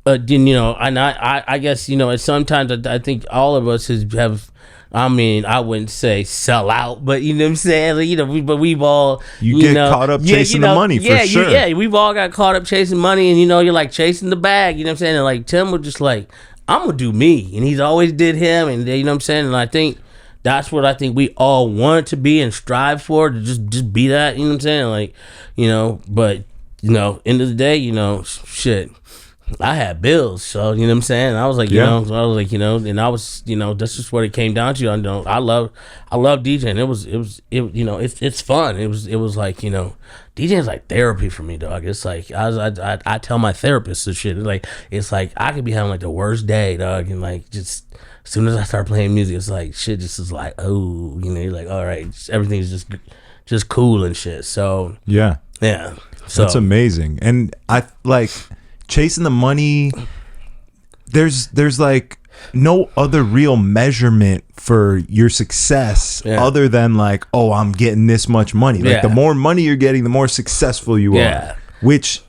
you know, and I guess, you know, sometimes I think all of us have, I mean, I wouldn't say sell out, but you know what I'm saying? Like, you know, we've all you get caught up chasing the money for sure. Yeah, we've all got caught up chasing money, and you know, you're like chasing the bag. You know what I'm saying? And like Tim was just like, I'm gonna do me, and he's always did him, and you know what I'm saying? And I think that's what I think we all want to be and strive for, to just be that. You know what I'm saying? Like, you know, but you know, end of the day, you know, shit. I had bills, so you know what I'm saying. I was like, you know, so I was like, you know, and I was, you know, that's just what it came down to. I know, I love DJing. It you know, it's fun. It was like, you know, DJing is like therapy for me, dog. It's like I tell my therapist this shit. It's like I could be having like the worst day, dog, and like just as soon as I start playing music, it's like shit just is like, oh, you know, you're like, all right, everything's just cool and shit. So yeah, so that's amazing. And I like. Chasing the money, there's like no other real measurement for your success other than like, oh, I'm getting this much money. Like the more money you're getting, the more successful you are. Which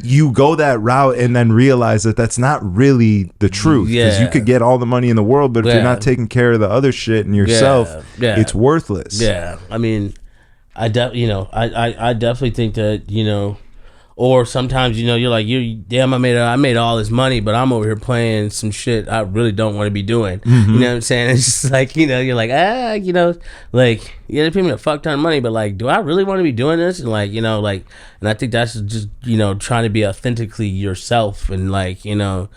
you go that route and then realize that that's not really the truth, because you could get all the money in the world, but if you're not taking care of the other shit and yourself, it's worthless. I mean, I definitely think that, you know, or sometimes, you know, you're like, damn, I made all this money, but I'm over here playing some shit I really don't want to be doing. You know what I'm saying? It's just like, you know, you're like, you know, like, yeah, they pay me a fuck ton of money, but like, do I really want to be doing this? And like, you know, like, and I think that's just, you know, trying to be authentically yourself, and like, you know,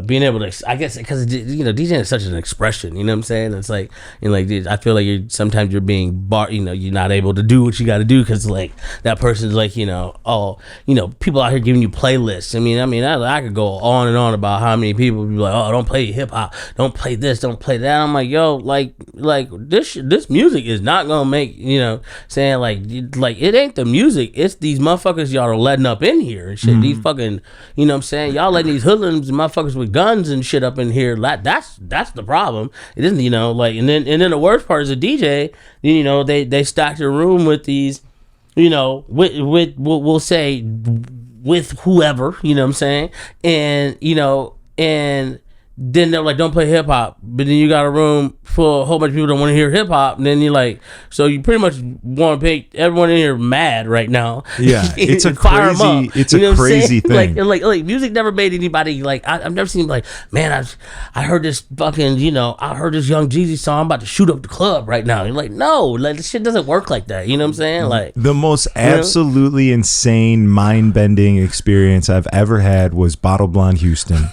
being able to, I guess, because, you know, DJing is such an expression, you know what I'm saying? It's like, you know, like, I feel like sometimes you're being you know, you're not able to do what you got to do because like that person's like, you know, oh, you know, people out here giving you playlists. I mean, I could go on and on about how many people be like, oh, don't play hip hop, don't play this, don't play that. I'm like, yo, like this music is not gonna make, you know, saying like it ain't the music, it's these motherfuckers y'all are letting up in here and shit. These fucking, you know what I'm saying, y'all letting these hoodlums and motherfuckers with guns and shit up in here. That's the problem. It isn't, you know, like, and then the worst part is a DJ, you know, they stock their room with these, you know, with we'll say with whoever, you know what I'm saying, and you know, and then they're like, don't play hip hop, but then you got a room full of a whole bunch of people that want to hear hip hop, and then you're like, so you pretty much want to make everyone in here mad right now. Yeah, it's a crazy thing. Like music never made anybody like, I've never seen like, man, I heard this fucking, you know, I heard this Young Jeezy song, I'm about to shoot up the club right now. You're like, no, like this shit doesn't work like that. You know what I'm saying? Like the most absolutely insane, mind-bending experience I've ever had was Bottle Blonde Houston.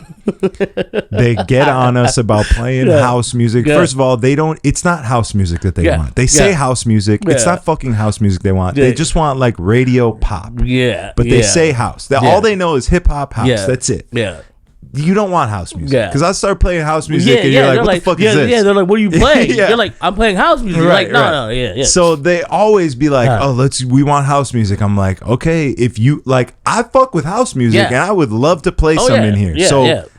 They get on us about playing house music. First of all, it's not house music that they want. They say house music. It's not fucking house music they want. They just want like radio pop. But they say house. All they know is hip hop house. That's it. You don't want house music. Because I start playing house music and you're like, what the fuck is this? Yeah, they're like, what are you playing? You're like, I'm playing house music. Right, like, no. So they always be like, we want house music. I'm like, okay, if you like, I fuck with house music and I would love to play some in here.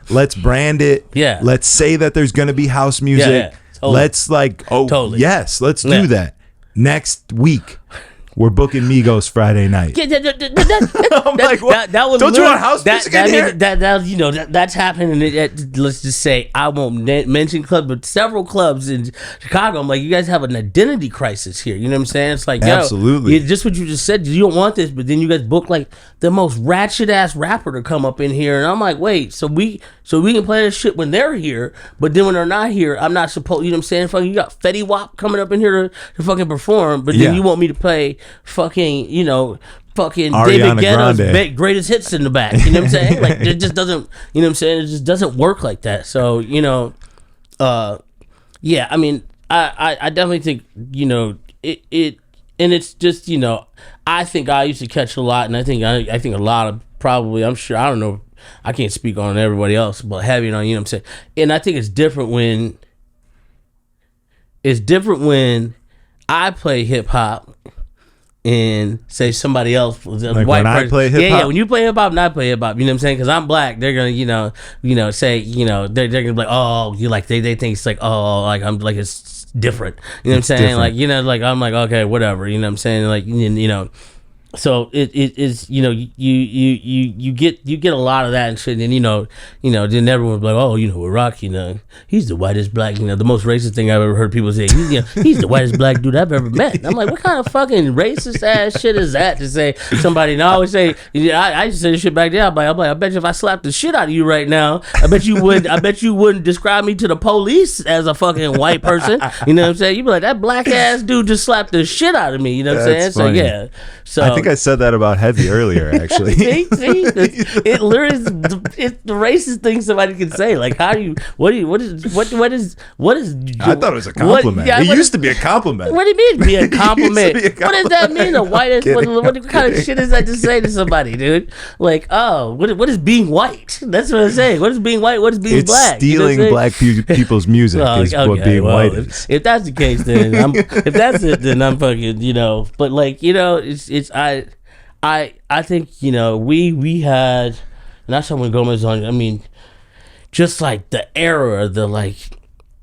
Let's brand it. Let's say that there's gonna be house music. Totally. Let's like, yes, let's do that. Next week, we're booking Migos Friday night. I'm like, what? That was, don't you want house music in here? That you know, that's happening. Let's just say, I won't mention clubs, but several clubs in Chicago. I'm like, you guys have an identity crisis here. You know what I'm saying? It's like, absolutely, just what you just said. You don't want this, but then you guys book like the most ratchet ass rapper to come up in here, and I'm like, wait, so we can play this shit when they're here, but then when they're not here, I'm not supposed. You know what I'm saying? Fucking, you got Fetty Wap coming up in here to fucking perform, but then you want me to play fucking, you know, fucking Ariana David Guetta's greatest hits in the back. You know what I'm saying? Like, it just doesn't, you know what I'm saying? It just doesn't work like that. So, you know, I mean, I definitely think, you know, it and it's just, you know, I think I used to catch a lot, and I think a lot of probably, I'm sure, I don't know, I can't speak on everybody else, but having on, you know what I'm saying? And I think it's different when I play hip hop and say somebody else was a like white when person. I play hip hop. Yeah, when you play hip hop and I play hip hop, you know what I'm saying? Because I'm black, they're gonna, you know, say, you know, they're gonna be like, oh, you like they think it's like, oh, like I'm like it's different. You know what I'm saying? Different. Like, you know, like I'm like, okay, whatever. You know what I'm saying? Like, you know. So it is, you know, you get a lot of that and shit, and you know then everyone's like, oh, you know, with Rock, you know, he's the whitest black, you know, the most racist thing I've ever heard people say. He's the whitest black dude I've ever met. And I'm like, what kind of fucking racist ass shit is that to say somebody? And I always say, I used to say this shit back then. I'm like, I bet you if I slapped the shit out of you right now, I bet you wouldn't describe me to the police as a fucking white person. You know what I'm saying? You'd be like, that black ass dude just slapped the shit out of me. You know what I'm saying? Funny. So yeah. So I think I said that about Heavy earlier, actually. see, it literally it's the racist thing somebody can say. Like, what is? I thought it was a compliment. It used to be a compliment. What do you mean be a compliment? What does that mean? The whitest? What kind of shit is that to say to somebody, dude? Like, oh, what is being white? That's what I'm saying. What is being white? What is being black? It's stealing black people's music is what being white is. If that's the case, then if that's it, then I'm fucking, you know. But like, you know, I think, you know, we had, and that's how when Gomez on, I mean, just like the era, the like,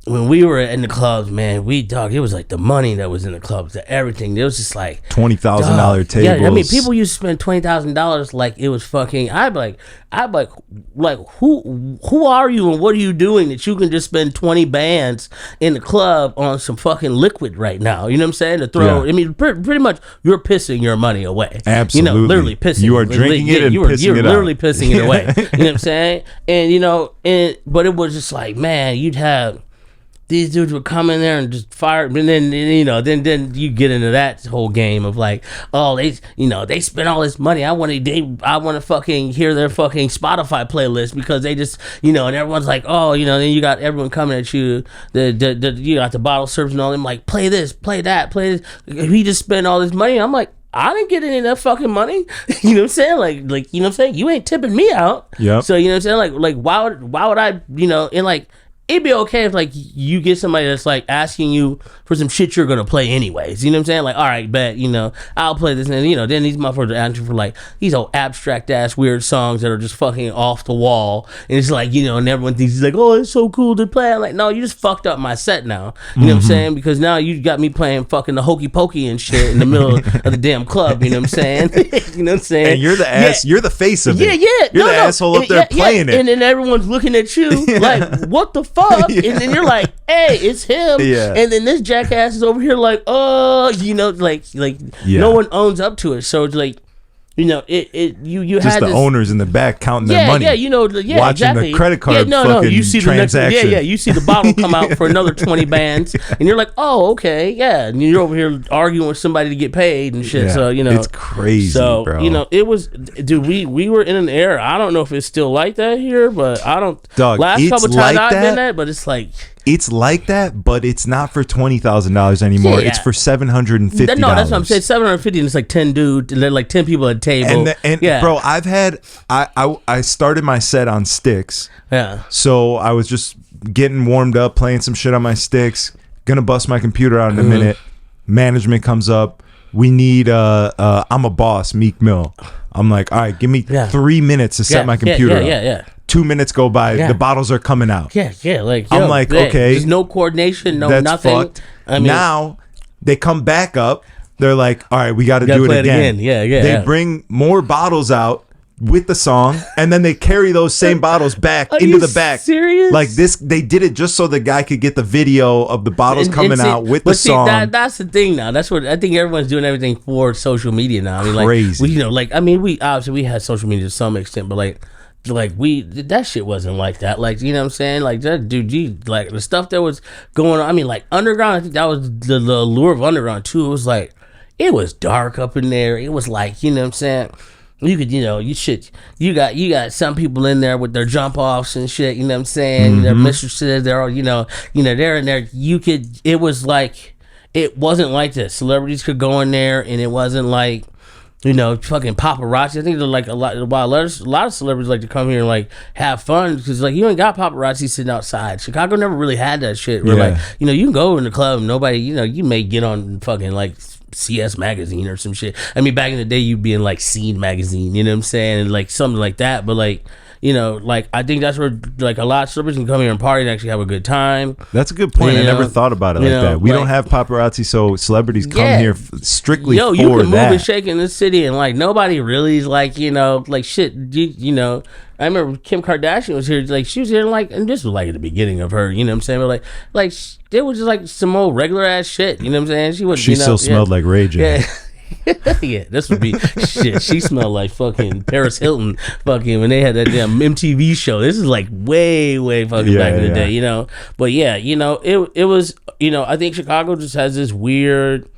when we were in the clubs, man, it was like the money that was in the clubs, the everything. It was just like $20,000 tables. Yeah, I mean, people used to spend $20,000 like it was fucking. I'd be like, who are you and what are you doing that you can just spend 20 bands in the club on some fucking liquid right now? You know what I'm saying? To throw, I mean, pretty much you're pissing your money away. Absolutely, you know, literally pissing. You are drinking it and you're literally out. pissing it away. You know what I'm saying? And but it was just like, man, you'd have. These dudes would come in there and just fire, and then then you get into that whole game of like, oh, they spend all this money. I want to fucking hear their fucking Spotify playlist because they just and everyone's like, oh, then you got everyone coming at you. You got the bottle service and all them like, play this, play that, play this. He just spent all this money. I'm like, I didn't get any of that fucking money. You know what I'm saying? Like you know what I'm saying? You ain't tipping me out. Yeah. So you know what I'm saying? Like why would I and like. It'd be okay if like you get somebody that's like asking you for some shit you're gonna play anyways. You know what I'm saying? Like, all right, bet, I'll play this, and then these motherfuckers are asking for like these old abstract ass weird songs that are just fucking off the wall, and it's like and everyone thinks it's like, oh, it's so cool to play. I'm like, no, you just fucked up my set now. You know what I'm saying? Because now you got me playing fucking the hokey pokey and shit in the middle of the damn club. You know what I'm saying? You know what I'm saying? And you're the ass. You're the face of it. Yeah. You're the asshole up there playing it, and then everyone's looking at you like, what the fuck? And then you're like, hey, it's him. And then this jackass is over here like, no one owns up to it. So it's like, you just had the this, owners in the back counting their money. Watching exactly. The credit card fucking you see transaction. you see the bottle come out for another 20 bands, and you're like, oh, okay, yeah. And you're over here arguing with somebody to get paid and shit. So it's crazy. So bro. It was, dude. We were in an era. I don't know if it's still like that here, but I don't. Dog, last couple times like I've that, been at, but it's like. It's like that, but it's not for $20,000 anymore. Yeah. It's for $750. No, that's what I'm saying. $750, and it's like 10 dudes, and then like 10 people at a table. And bro, I started my set on sticks. Yeah. So I was just getting warmed up, playing some shit on my sticks. Gonna bust my computer out in a minute. Management comes up. We need I'm a boss, Meek Mill. I'm like, all right, give me 3 minutes to set my computer up. Yeah. 2 minutes go by, the bottles are coming out. Yeah. Like, I'm like, okay, there's no coordination, that's nothing. Fucked. I mean, now they come back up. They're like, all right, we got to do it again. Yeah. They bring more bottles out with the song, and then they carry those same bottles back into the back. Serious? Like this, they did it just so the guy could get the video of the bottles coming out with the song. That's the thing now. That's what I think everyone's doing everything for social media now. I mean, crazy. We obviously we had social media to some extent, but like that shit wasn't like that. Like, you know what I'm saying? Like that dude, like the stuff that was going on. I mean, like underground. I think that was the allure of underground too. It was like it was dark up in there. It was like, you know what I'm saying? You could, you got some people in there with their jump offs and shit, you know what I'm saying? Their mistresses, they're all, they're in there. It was like, it wasn't like this. Celebrities could go in there and it wasn't like, fucking paparazzi. I think they're like a lot of celebrities like to come here and like have fun because like you ain't got paparazzi sitting outside. Chicago never really had that shit where like, you can go in the club and nobody, you may get on fucking like CS magazine or some shit. I mean, back in the day, you'd be in like Scene magazine, you know what I'm saying, and like something like that. But like, like I think that's where like a lot of celebrities can come here and party and actually have a good time. That's a good point. I never thought about it like that. We don't have paparazzi, so celebrities come here strictly for that. You can move and shake in this city, and like nobody really is like like shit. I remember Kim Kardashian was here, like she was here, like, and this was like at the beginning of her, you know what I'm saying? But like it was just like some old regular ass shit, you know what I'm saying? She still smelled like Ray J. Yeah. Yeah, this would be shit. She smelled like fucking Paris Hilton, fucking when they had that damn MTV show. This is like way fucking back in the day, But yeah, it was, I think Chicago just has this weird.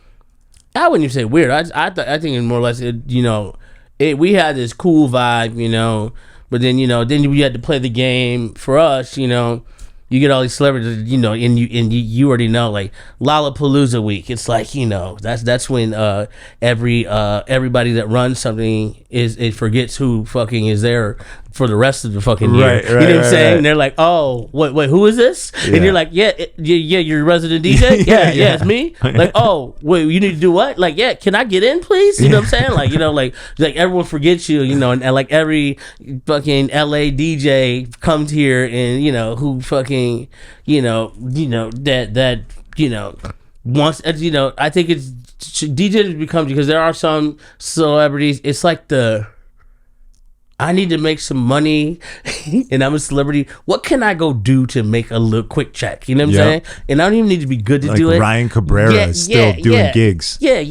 I wouldn't even say weird. I think it's more or less, we had this cool vibe, but then then we had to play the game for us, You get all these celebrities, and you already know, like Lollapalooza week. It's like, that's when everybody that runs something it forgets who fucking is there for the rest of the fucking year. Right, you know what I'm saying? And they're like, oh, wait, who is this? And you're like, yeah, you're a resident DJ? Yeah, it's me. Like, oh, wait, you need to do what? Like, yeah, can I get in, please? You know what I'm saying? Like, like everyone forgets you, and like every fucking LA DJ comes here and, who fucking, that wants, I think it's, DJs becomes, because there are some celebrities, it's like I need to make some money and I'm a celebrity. What can I go do to make a little quick check? You know what I'm saying? And I don't even need to be good to do it. Ryan Cabrera is still doing gigs. Yeah,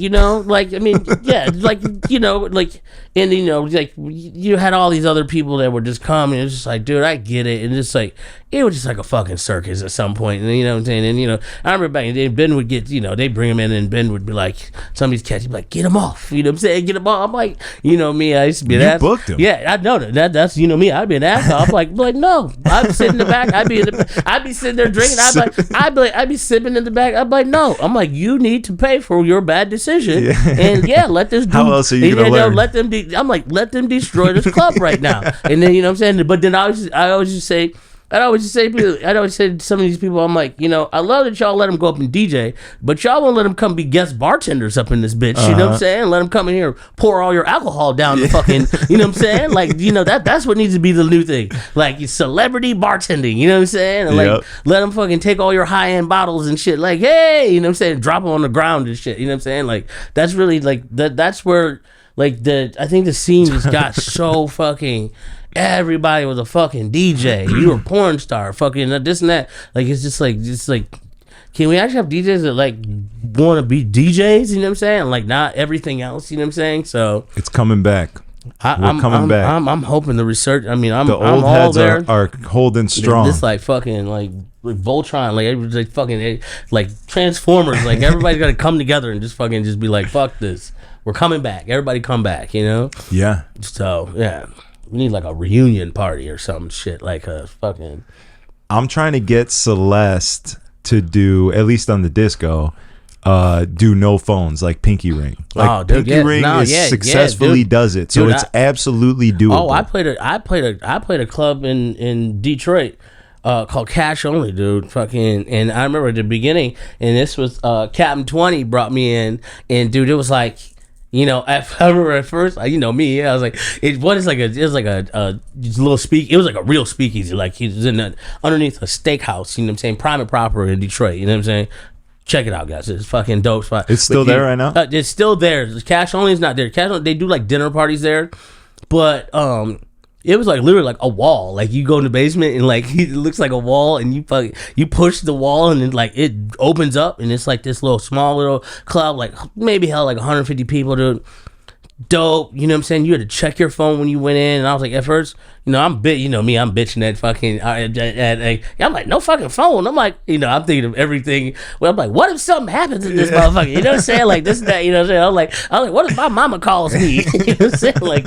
like, I mean, like, and like you had all these other people that would just come and it's just like, dude, I get it. And it's like, it was just like a fucking circus at some point. And you know what I'm saying? And, I remember back then, Ben would get, they bring him in and Ben would be like, some of these cats, he'd be like, get him off. You know what I'm saying? Get him off. I'm like, me, I used to be an ass. You booked him. Yeah, I know that's, me, I'd be an asshole. I'm like, no. I'd sit in the back. I'd be sitting there drinking. I'd be sipping in the back. I'd be like, no. I'm like, you need to pay for your bad decision. Yeah. And let this dude. How else are you going to learn? Let them destroy this club right now. And then, what I'm saying? But then I always say to some of these people, I'm like, I love that y'all let them go up and DJ, but y'all won't let them come be guest bartenders up in this bitch. You know what I'm saying? Let them come in here, pour all your alcohol down the fucking, you know what I'm saying? Like, that's what needs to be the new thing. Like, celebrity bartending, you know what I'm saying? And like, let them fucking take all your high-end bottles and shit. Like, hey, you know what I'm saying? Drop them on the ground and shit. You know what I'm saying? Like, that's really, like, that's where, like, I think the scene just got so fucking... Everybody was a fucking DJ. You were a porn star, fucking this and that. Like, it's just like, can we actually have DJs that like want to be DJs? You know what I'm saying? Like, not everything else. You know what I'm saying? So it's coming back. We're coming back. I'm hoping the research. I mean, I'm old all heads there. Are holding strong. This like fucking like Voltron, like everybody's like fucking like Transformers. Like everybody's got to come together and just be like, fuck this. We're coming back. Everybody come back. Yeah. So yeah. We need like a reunion party or some shit, like a fucking... I'm trying to get Celeste to do, at least on the disco, do no phones, like Pinky Ring. Like Pinky Ring successfully does it, so it's absolutely doable. Oh, I played a club in Detroit called Cash Only, dude. Fucking, and I remember at the beginning, and this was Captain 20 brought me in, and dude, it was like... I remember at first, I was like, it was like a little it was like a real speakeasy, like he was underneath a steakhouse, you know what I'm saying, prime and proper in Detroit, you know what I'm saying. Check it out, guys. It's a fucking dope spot. It's still there right now? It's still there. Cash Only is not there. Cash Only, they do like dinner parties there, but it was like literally like a wall. Like you go in the basement and like it looks like a wall, and you push the wall and then like it opens up and it's like this small little club, like maybe held like 150 people, dude. Dope, you know what I'm saying? You had to check your phone when you went in, and I was like, at first, me, I'm bitching at fucking, I'm like, no fucking phone. I'm like, I'm thinking of everything. Well, I'm like, what if something happens to this motherfucker? You know what I'm saying? Like this and that, you know what I'm saying? I was like, what if my mama calls me? You know what I'm saying? Like,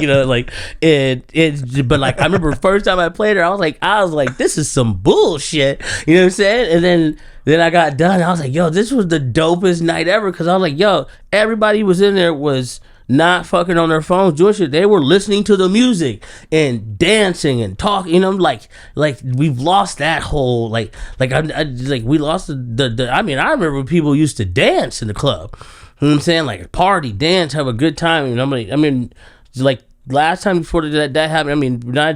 but like, I remember the first time I played her, I was like, this is some bullshit. You know what I'm saying? And then I got done. I was like, yo, this was the dopest night ever, because I was like, yo, everybody was in there was not fucking on their phones doing shit. They were listening to the music and dancing and talking. Like we've lost that whole we lost the. I mean, I remember when people used to dance in the club. You know what I'm saying? Like party, dance, have a good time. And I mean, like last time before that happened. I mean, I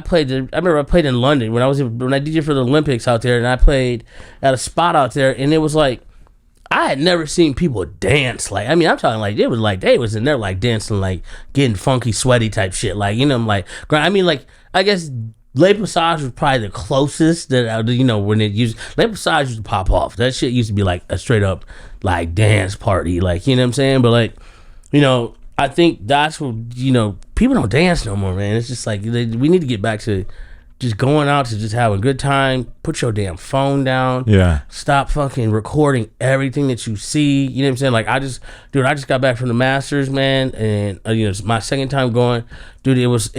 played. I remember I played in London when I DJed for the Olympics out there, and I played at a spot out there, and it was like, I had never seen people dance. Like, I mean, I'm talking like, it was like, they was in there like dancing, like getting funky, sweaty type shit. Like, I'm like, I mean, like, I guess Le Passage was probably the closest that, when it used, Le Passage used to pop off. That shit used to be like a straight up like dance party. Like, you know what I'm saying? But like, I think that's what, people don't dance no more, man. It's just like, we need to get back to just going out to just have a good time. Put your damn phone down. Yeah. Stop fucking recording everything that you see. You know what I'm saying? Like, I just got back from the Masters, man, and it's my second time going. Dude, it was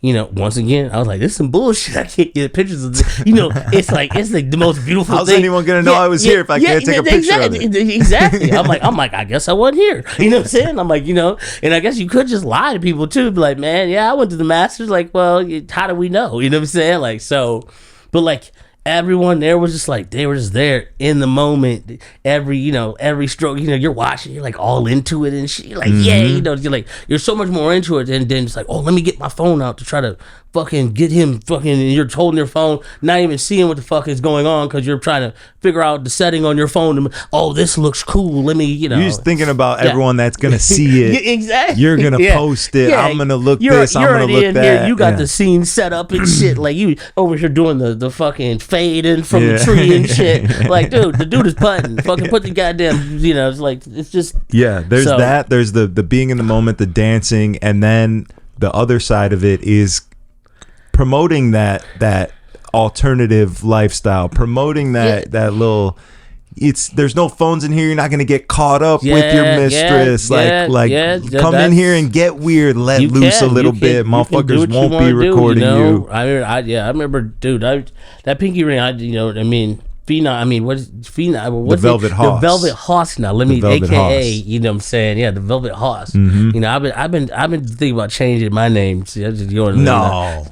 once again, I was like, this is some bullshit. I can't get pictures of this. It's like the most beautiful How's thing. anyone gonna know I was here if I can't take a picture of it? Exactly. I'm like, I guess I wasn't here. You know what I'm saying? I'm like, and I guess you could just lie to people too. Be like, man, yeah, I went to the Masters. Like, well, how do we know? You know what I'm saying? Like, so, but like, everyone there was just like, they were just there in the moment. Every stroke, you're watching, you're like all into it and shit. You're like, yeah, you're like, you're so much more into it than it's like, oh, let me get my phone out to try to fucking get him fucking, and you're holding your phone, not even seeing what the fuck is going on because you're trying to figure out the setting on your phone. And, oh, this looks cool. Let me, You're just thinking about everyone that's gonna see it. Exactly. You're gonna post it. I'm gonna look this. I'm gonna look that. Here. You got the scene set up and shit. Like you over here doing the fucking fade in from the tree and shit. Like, dude, the dude is putting. Fucking put the goddamn. It's like it's just. Yeah, there's that. There's the being in the moment, the dancing, and then the other side of it is promoting that alternative lifestyle, promoting that little. There's no phones in here. You're not gonna get caught up with your mistress. Come in here and get weird. Let loose a little bit. Motherfuckers won't be recording you. I remember, dude. That pinky ring. What's the Velvet Hoss? The Velvet Hoss now. AKA, Hoss. You know what I'm saying? Yeah, the Velvet Hoss. Mm-hmm. I've been thinking about changing my name. See, I'm just going,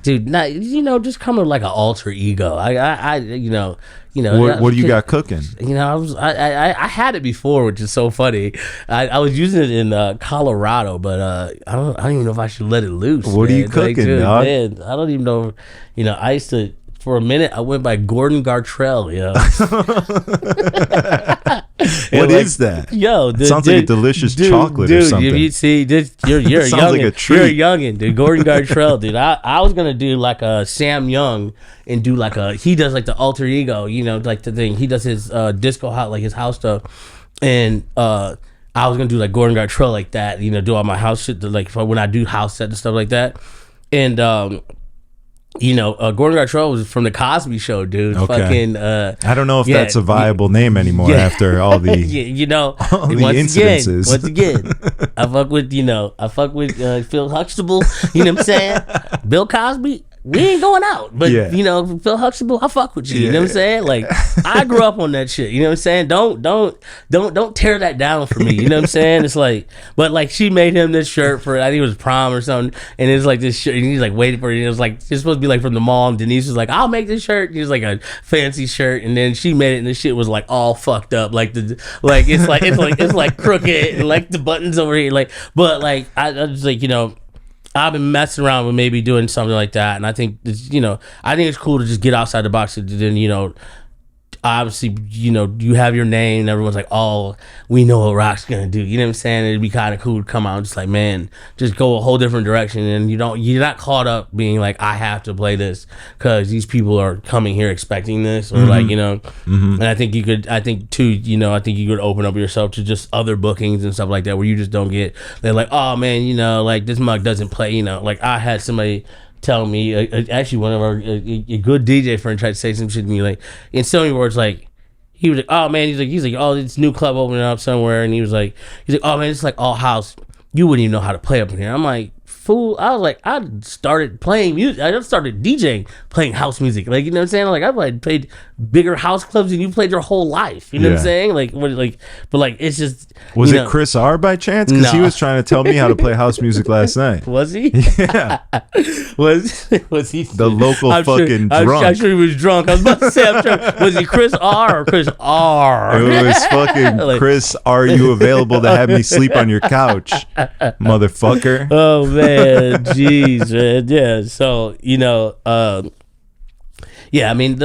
dude. Not just coming like an alter ego. What do you got cooking? I had it before, which is so funny. I was using it in Colorado, but I don't even know if I should let it loose. What are you cooking, dog? Man, I don't even know. I used to. For a minute, I went by Gordon Gartrell, What is that? It sounds like a delicious chocolate or something. If you see, you're a youngin'. Like a treat. You're a youngin', dude. Gordon Gartrell, dude. I was gonna do like a Sam Young and do like he does like the alter ego, like the thing. He does his disco house, like his house stuff, and I was gonna do like Gordon Gartrell like that, do all my house shit, like when I do house set and stuff like that, and. Gordon Gartrell was from the Cosby Show, dude. Okay. Fucking. I don't know if that's a viable name anymore after all the all the incidences. Once again, I fuck with Phil Huxtable. You know what I'm saying? Bill Cosby. We ain't going out, but Phil Huxtable, I fuck with you. You know what I'm saying? Like, I grew up on that shit. You know what I'm saying? Don't tear that down for me. You know what I'm saying? It's like, but like she made him this shirt for, I think it was prom or something, and it's like this shirt, and he's like waiting for it. And it was like, it's supposed to be like from the mall. And Denise was like, I'll make this shirt. And he was like a fancy shirt, and then she made it, and the shit was like all fucked up, it's like crooked, and like the buttons over here, like, but like I was like, I've been messing around with maybe doing something like that, and I think I think it's cool to just get outside the box. And then obviously you have your name, and everyone's like, oh, we know what Rock's gonna do. You know what I'm saying? It'd be kind of cool to come out and just like, man, just go a whole different direction, and you're not caught up being like, I have to play this because these people are coming here expecting this, or and I think you could open up yourself to just other bookings and stuff like that where you just don't get, they're like, oh man, like this mug doesn't play, like I had somebody tell me, actually one of our a good DJ friend tried to say some shit to me, like in so many words, like he was like, oh man, he's like, oh, this new club opening up somewhere, and he's like, oh man, it's like all house, you wouldn't even know how to play up in here. I'm like, fool, I was like, I started playing music, I just started DJing, playing house music, like, you know what I'm saying, like I played bigger house clubs than you played your whole life, you know what I'm saying, but it's just, was it Chris R by chance? Because he was trying to tell me how to play house music last night. Was he? Yeah. was he the local fucking drunk? I'm sure he was drunk. I was about to say, was he Chris R or Chris R? It was fucking Chris, are you available to have me sleep on your couch, motherfucker? Oh man, jeez, man. Yeah, so I mean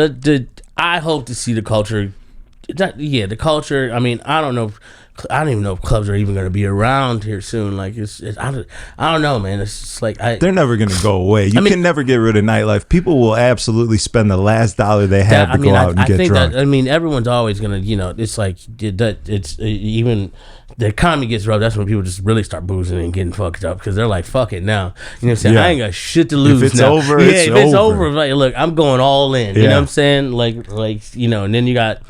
I hope to see the culture. The culture. I mean, I don't know. I don't even know if clubs are even going to be around here soon. Like I don't know, man. It's just like they're never going to go away. You can never get rid of nightlife. People will absolutely spend the last dollar they have to go out and get drunk. Everyone's always going to, it's like it's even the economy gets rough. That's when people just really start boozing and getting fucked up because they're like, fuck it now. You know what I'm saying? I ain't got shit to lose. If it's now. over, it's over. Like, look, I'm going all in. You know what I'm saying? Like and then you got.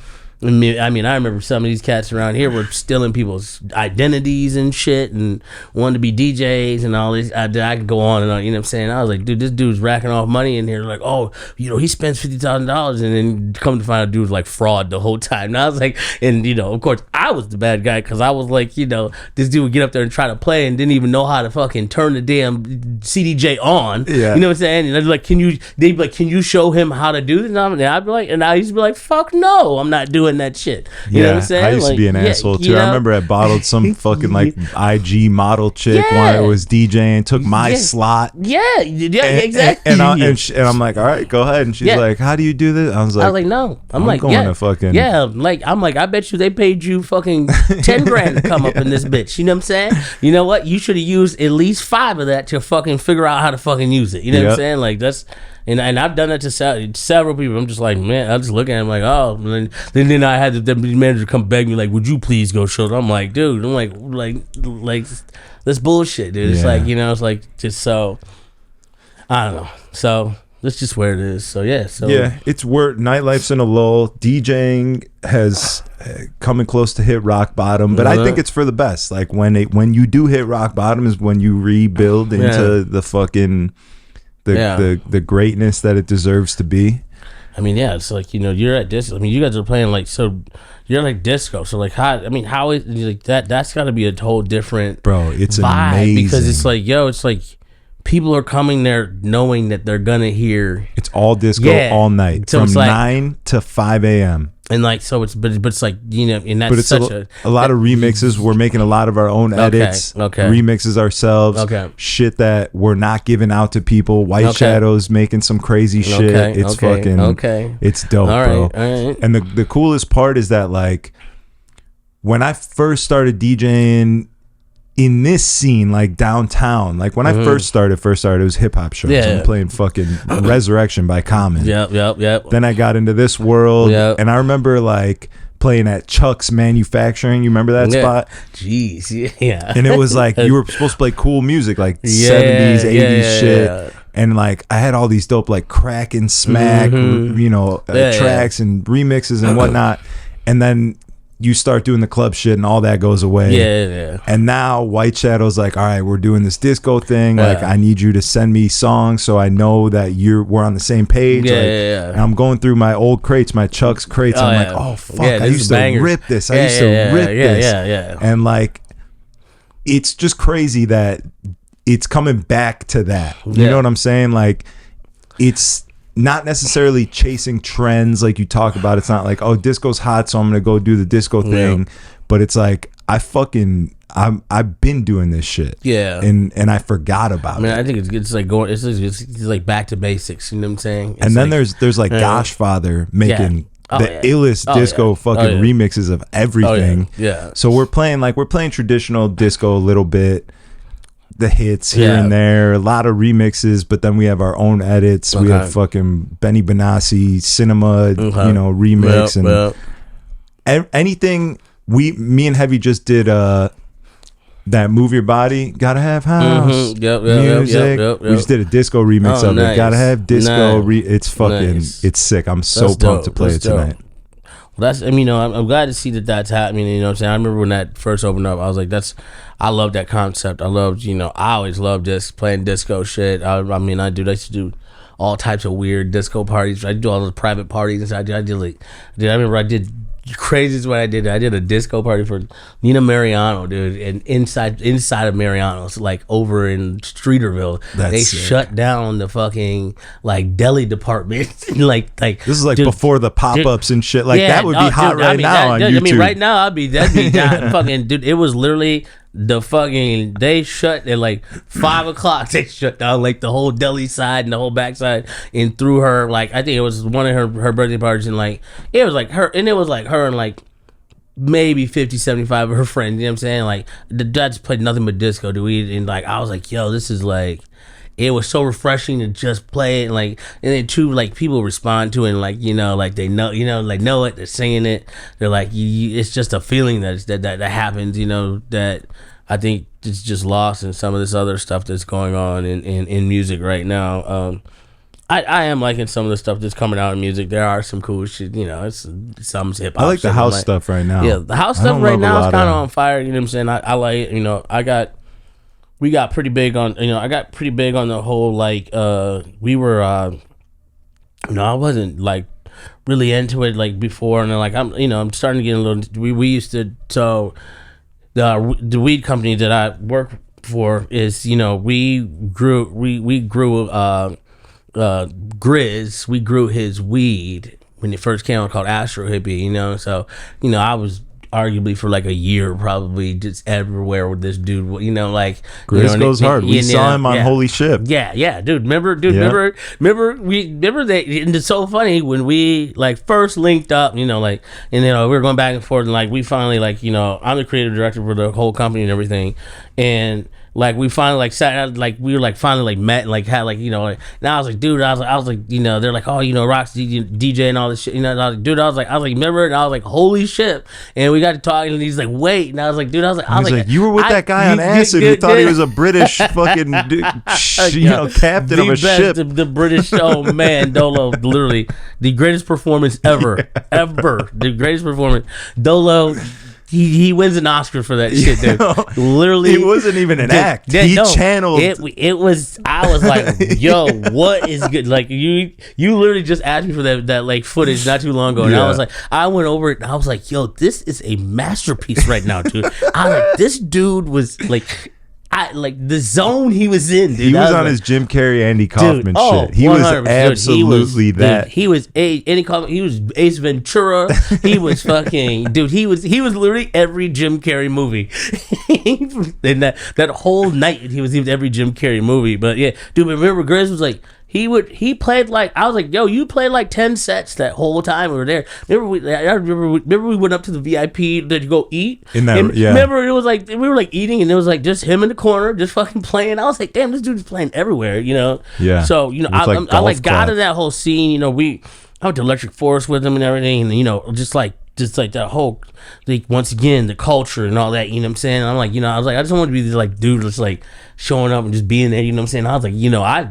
I mean, I remember some of these cats around here were stealing people's identities and shit and wanted to be DJs and all this. I could go on and on, you know what I'm saying? I was like, dude, this dude's racking off money in here. Like, oh, you know, he spends $50,000 and then come to find out dude was like fraud the whole time. And I was like, and you know, of course, I was the bad guy because I was like, you know, this dude would get up there and try to play and didn't even know how to fucking turn the damn CDJ on. Yeah. You know what I'm saying? And I'd be like, they'd be like, can you show him how to do this? And I'd be like, and I used to be like, fuck no, I'm not doing that shit. You know what I'm saying? I used to be an asshole too. I remember I bottled some fucking like IG model chick when I was DJing, took my slot. Yeah, exactly. And I'm like, all right, go ahead. And she's like, how do you do this? I was like, no. I'm like, going to fucking I'm like, I bet you they paid you fucking 10 grand to come up in this bitch. You know what I'm saying? You know what? You should have used at least 5 of that to fucking figure out how to fucking use it. You know what I'm saying? Like that's. And I've done that to several people. I'm just like, man, I just look at him like, oh. And then I had the manager come beg me like, would you please go show them? I'm like, dude, I'm like this bullshit, dude. It's like, you know, it's like just so, I don't know. So that's just where it is. So yeah. It's where nightlife's in a lull. DJing has coming close to hit rock bottom, but I think it's for the best. Like when you do hit rock bottom is when you rebuild into the fucking the greatness that it deserves to be. I mean, yeah, it's like, you know, you're at disco. I mean, you guys are playing like, so you're like disco. So like, how is like that? That's got to be a whole different it's vibe amazing because it's like, it's like people are coming there knowing that they're gonna hear. It's all disco all night from 9 to 5 a.m. And like, so it's but it's like, you know, and that's but it's such a lot of remixes. We're making a lot of our own edits, remixes ourselves, shit that we're not giving out to people. White Shadow's making some crazy shit. It's fucking it's dope, bro. All right. And the coolest part is that like when I first started DJing in this scene, like downtown, like when I first started, it was hip hop shows. I'm playing fucking Resurrection by Common. Yep. Then I got into this world, and I remember like playing at Chuck's Manufacturing. You remember that spot? Jeez, yeah. And it was like you were supposed to play cool music, like 70s, 80s shit. And like I had all these dope like crack and smack, you know, tracks and remixes and whatnot. And then you start doing the club shit and all that goes away. Yeah. And now White Shadow's like, all right, we're doing this disco thing. Like, I need you to send me songs so I know that we're on the same page. And I'm going through my old crates, my Chuck's crates. I'm like, oh fuck, I used to rip this. I used to rip this. And like, it's just crazy that it's coming back to that. You know what I'm saying? Like, it's not necessarily chasing trends like you talk about. It's not like, oh, disco's hot, so I'm gonna go do the disco thing. But it's like I've been doing this shit. And I forgot about it. I think it's like going. It's like back to basics. You know what I'm saying? It's and then like, there's like Goshfather making the illest disco fucking remixes of everything. So we're playing traditional disco a little bit. The hits here and there, a lot of remixes, but then we have our own edits. We have fucking Benny Benassi cinema, you know, remix and anything. Me and Heavy just did that Move Your Body, Gotta Have House music. We just did a disco remix of it. Gotta have disco. It's fucking, it's sick. I'm so pumped to play it tonight. Well, that's, I mean, you know, I'm glad to see that that's happening. You know what I'm saying? I remember when that first opened up, I was like, I love that concept. I loved, you know, I always loved playing disco shit. I used to do all types of weird disco parties. I do all those private parties. I remember I did craziest what I did a disco party for Nina Mariano, dude, and inside of Mariano's, like over in Streeterville, they shut down the fucking like deli department. like this is like, dude, before the pop-ups and shit like that would be hot right now on YouTube. I mean, right now that'd be fucking, dude. It was literally the fucking, they shut at like 5 o'clock. They shut down like the whole deli side and the whole back side, and threw her, like, I think it was one of her birthday parties, and like it was like her and like maybe 50, 75 of her friends. You know what I'm saying? Like the Dutch played nothing but disco, dude. And like I was like, yo, this is like, it was so refreshing to just play it, and then too, like people respond to it, and like, you know, like they know, you know, like know it, they're singing it, they're like, it's just a feeling that happens, you know, that I think it's just lost in some of this other stuff that's going on in music right now. I am liking some of the stuff that's coming out in music. There are some cool shit, you know. It's some hip hop. I like the house stuff right now. Yeah, the house stuff right now is kind of on fire. You know what I'm saying? I like it. You know, we got pretty big on. You know, I got pretty big on the whole like. We were. You know, I wasn't like really into it like before, and then like I'm starting to get a little. We used to the weed company that I work for is, you know, we grew Grizz, we grew his weed when it first came out called Astro Hippie, you know. So, you know, I was arguably for like a year probably just everywhere with this dude, you know, like Grizz goes hard. We saw him on Holy Ship. Yeah, dude. Remember that, and it's so funny when we like first linked up, you know, like, and you know, we were going back and forth, and like we finally, like, you know, I'm the creative director for the whole company and everything, and like we finally like sat out, like we were like finally like met and like had like, you know, like, and I was like, dude, I was like, you know, they're like, oh, you know, Rock's DJ and all this shit, you know, and I was like, dude, I was like, remember? And I was like, holy shit. And we got to talking, and he's like, wait, and I was like, dude, I was like, you were with that guy on acid who thought he was a British fucking you know, captain of a ship. The British, oh man, Dolo, literally the greatest performance ever, the greatest performance. Dolo, he wins an Oscar for that shit, dude. Literally, it wasn't even an act. He channeled. It was. I was like, yo, what is good? Like you literally just asked me for that like footage not too long ago, and I was like, I went over it, and I was like, yo, this is a masterpiece right now, dude. I like, this dude was like. Like the zone he was in, dude. He was on his Jim Carrey, Andy Kaufman shit. He was absolutely that. He was Andy Kaufman. He was Ace Ventura. He was fucking dude. He was literally every Jim Carrey movie. And that whole night he was in every Jim Carrey movie. But yeah, dude. Remember, Grizz was like. He played like, I was like, yo, you played like 10 sets that whole time we were there. Remember we went up to the VIP to go eat. Remember it was like we were like eating, and it was like just him in the corner just fucking playing. I was like, damn, this dude's playing everywhere, you know. Yeah. So you know, I like got in that whole scene. You know, I went to Electric Forest with him and everything, and you know, just like that whole, like, once again, the culture and all that, you know what I'm saying? I'm like, you know, I was like, I just want to be this like dude that's like showing up and just being there, you know what I'm saying? I was like, you know, I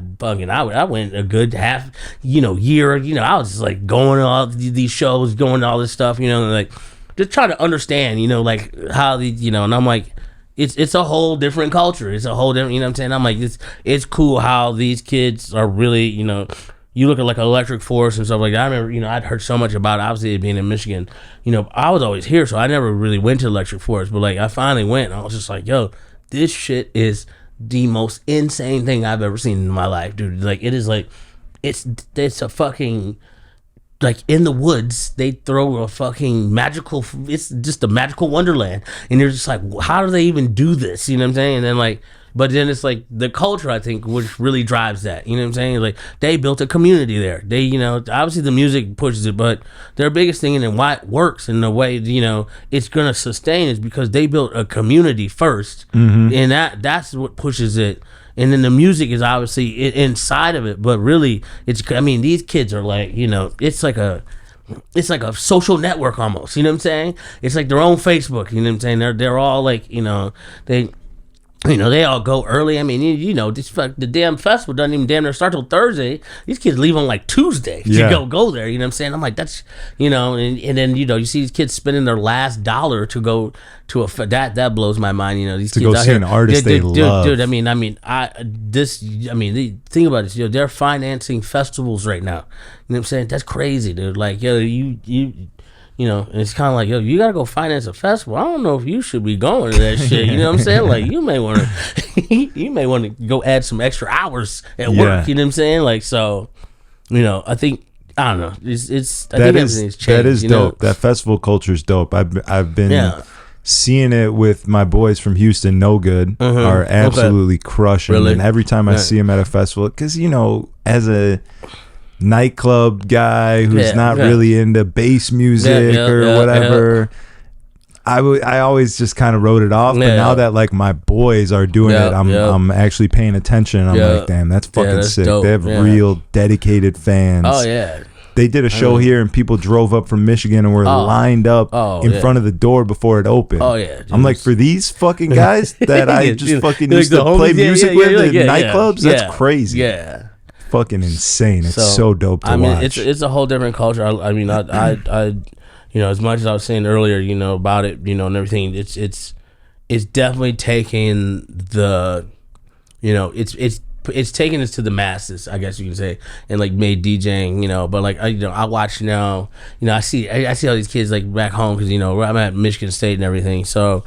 went a good half, you know, year, you know, I was just like going to all these shows, going to all this stuff, you know, and like just trying to understand, you know, like how the, you know, and I'm like, it's a whole different culture. It's a whole different, you know what I'm saying? I'm like, it's cool how these kids are really, you know, you look at like Electric Forest and stuff like that. I remember, you know, I'd heard so much about it, obviously being in Michigan. You know, I was always here, so I never really went to Electric Forest. But like, I finally went, and I was just like, yo, this shit is the most insane thing I've ever seen in my life, dude. Like, it is like, it's a fucking, like, in the woods, they throw a fucking magical, it's just a magical wonderland. And you're just like, how do they even do this? You know what I'm saying? And then like, but then it's like the culture, I think, which really drives that. You know what I'm saying? Like, they built a community there. They, you know, obviously the music pushes it, but their biggest thing and why it works and the way, you know, it's going to sustain is because they built a community first. Mm-hmm. And that's what pushes it. And then the music is obviously inside of it. But really, I mean, these kids are like, you know, it's like a social network almost. You know what I'm saying? It's like their own Facebook. You know what I'm saying? They're all like, you know, they all go early. I mean, you know, the damn festival doesn't even damn near start till Thursday. These kids leave on like Tuesday to go there. You know what I'm saying? I'm like, that's, you know, and then, you know, you see these kids spending their last dollar to go to that blows my mind. You know, these kids to go see an artist they love. Dude, I mean, think about it. You know, they're financing festivals right now. You know what I'm saying? That's crazy, dude. Like, yo, you know, and it's kind of like, yo, you gotta go finance a festival. I don't know if you should be going to that shit. You know what I'm saying? Like, you may want to go add some extra hours at work. You know what I'm saying? Like, so, you know, I think, I don't know. I think everything's changed. That is dope. That festival culture is dope. I've been seeing it with my boys from Houston. No Good are absolutely crushing. Really? And every time I see them at a festival, because, you know, as a nightclub guy who's not really into bass music or whatever, I always just kind of wrote it off. But now that like my boys are doing it, I'm actually paying attention. I'm like, damn, that's fucking sick. Dope. They have real dedicated fans. Oh yeah. They did a show here, and people drove up from Michigan and were lined up in front of the door before it opened. Oh yeah, dude. I'm like, for these fucking guys that I just fucking used to play music with in nightclubs, that's crazy. Yeah. fucking insane. It's so dope to watch. It's a whole different culture. I mean, I you know, as much as I was saying earlier, you know, about it, you know, and everything, it's definitely taking the, you know, it's taking us to the masses, I guess you can say, and like made DJing, you know. But like I watch now, you know, I see all these kids like back home because, you know, I'm at Michigan State and everything. So,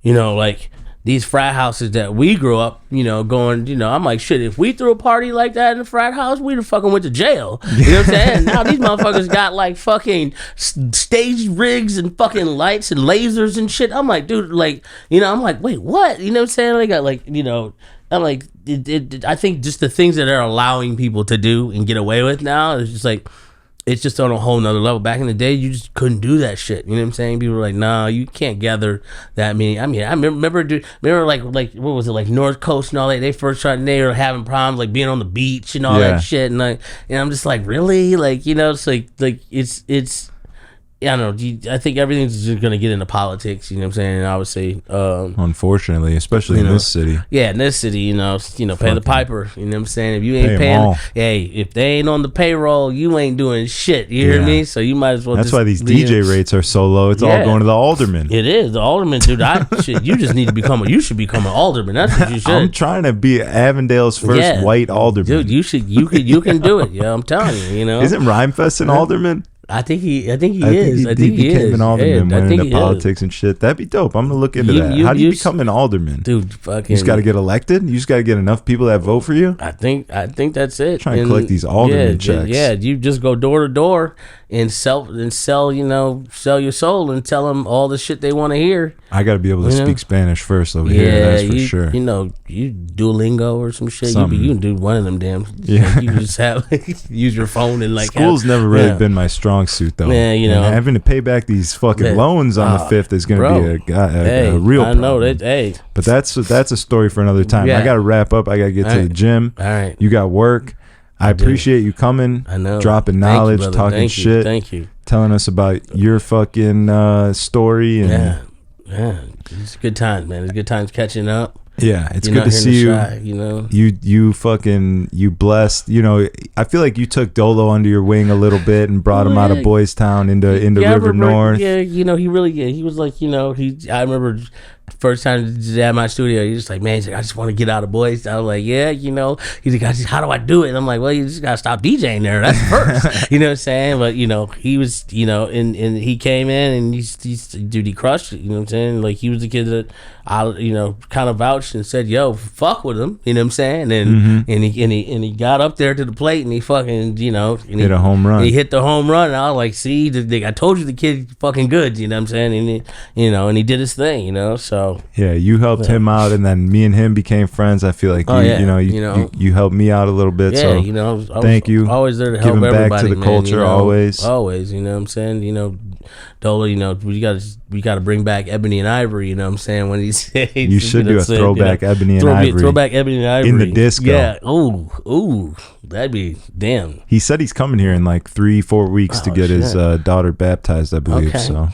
you know, like these frat houses that we grew up, you know, going, you know, I'm like, shit, if we threw a party like that in a frat house, we'd have fucking went to jail. You know what I'm saying? Now these motherfuckers got like fucking stage rigs and fucking lights and lasers and shit. I'm like, dude, like, you know, I'm like, wait, what? You know what I'm saying? They got like, you know, I'm like, I think just the things that they're allowing people to do and get away with now, it's just like, it's just on a whole nother level. Back in the day, you just couldn't do that shit. You know what I'm saying? People were like, "No, you can't gather that many." I mean, I remember like what was it, like North Coast and all that? They first started, they were having problems like being on the beach and all that shit, and like, and I'm just like, really, like, you know, it's like it's. I don't know. I think everything's just gonna get into politics. You know what I'm saying? And I would say, unfortunately, especially in this city. Yeah, in this city, you know, pay the piper. You know what I'm saying? If you ain't paying, hey, if they ain't on the payroll, you ain't doing shit. You hear me? So you might as well. That's why these DJ rates are so low. It's all going to the alderman. It is the alderman, dude. Shit, you just need to become. You should become an alderman. That's what you should. I'm trying to be Avondale's first white alderman. Dude, you should. You can do it. Yeah, I'm telling you. You know, isn't Rhymefest an alderman? I think he is. I think he became an alderman, went into politics and shit. That'd be dope. I'm gonna look into that. How do you become an alderman, dude? Fucking, you just got to get elected. You just got to get enough people that vote for you. I think that's it. Trying to collect these alderman checks. Yeah, you just go door to door and sell your soul and tell them all the shit they want to hear. I got to be able to speak Spanish first over here. That's for sure. You know, you Duolingo or some shit. You can do one of them damn. Yeah, you can just have use your phone and like. School's never really been my strong suit though. Yeah, you know, and having to pay back these fucking loans on the 5th is going to be a real problem. I know that. Hey, but that's a story for another time. I got to wrap up. I got to get to the gym. All right, you got work. I appreciate you coming. I know, dropping knowledge, talking shit. Thank you. Telling us about your fucking story. And yeah, it's a good time, man. It's good times catching up. Yeah, it's good to see you. You know, you blessed. You know, I feel like you took Dolo under your wing a little bit and brought him out of Boys Town into River North. Yeah, you know, he was like, you know, I remember first time at my studio, he's just like, man, he's like, I just want to get out of Boys. I was like, yeah, you know, he's like, how do I do it? And I'm like, well, you just gotta stop DJing there. That's first. You know what I'm saying? But you know, he was, you know, and he came in and he crushed it. You know what I'm saying? Like he was the kid that I, you know, kind of vouched and said, yo, fuck with him. You know what I'm saying? And and he got up there to the plate and he fucking, you know, and hit a home run. He hit the home run. And I was like, see, I told you the kid fucking good. You know what I'm saying? And he did his thing. You know, so. Yeah, you helped him out, and then me and him became friends. I feel like you helped me out a little bit. So you know, thank you. Always there to help giving everybody, back to the man, culture. You know, always. You know what I'm saying? You know, Dolo, you know, we got to bring back Ebony and Ivory. You know what I'm saying? When he said you should do a throwback Ebony and Ivory. Throwback Ebony and Ivory in the disco. Yeah. Ooh, that'd be damn. He said he's coming here in like 3-4 weeks to get his daughter baptized, I believe. Okay. So.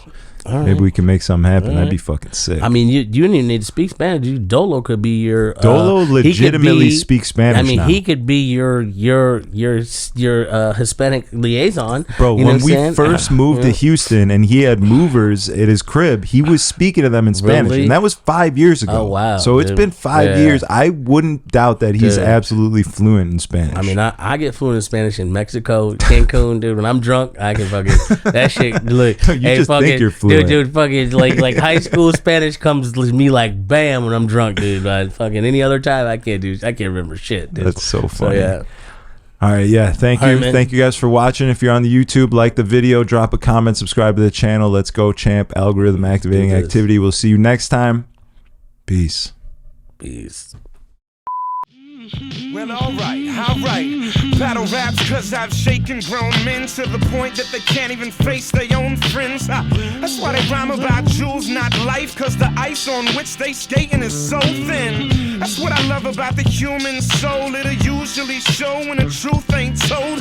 Right. Maybe we can make something happen. That'd be fucking sick. I mean, you don't even need to speak Spanish. Dolo could be your Dolo legitimately speaks Spanish. I mean, now. He could be your Hispanic liaison. Bro, when we first moved to Houston and he had movers at his crib, he was speaking to them in Spanish, and that was 5 years ago. Oh wow! So it's been 5 years. I wouldn't doubt that he's absolutely fluent in Spanish. I mean, I get fluent in Spanish in Mexico, Cancun, dude. When I'm drunk, I can fucking that shit. Look, you just think you're fluent. Dude, fucking like high school Spanish comes to me like bam when I'm drunk, dude. Like fucking any other time I can't remember shit, dude. That's so funny. So, yeah. All right, yeah. Thank you. Thank you guys for watching. If you're on the YouTube, like the video, drop a comment, subscribe to the channel. Let's go, champ. Algorithm activating activity. We'll see you next time. Peace. Well, alright. Battle raps cause I've shaken grown men to the point that they can't even face their own friends. That's why they rhyme about jewels, not life, cause the ice on which they skating is so thin. That's what I love about the human soul. It'll usually show when the truth ain't told.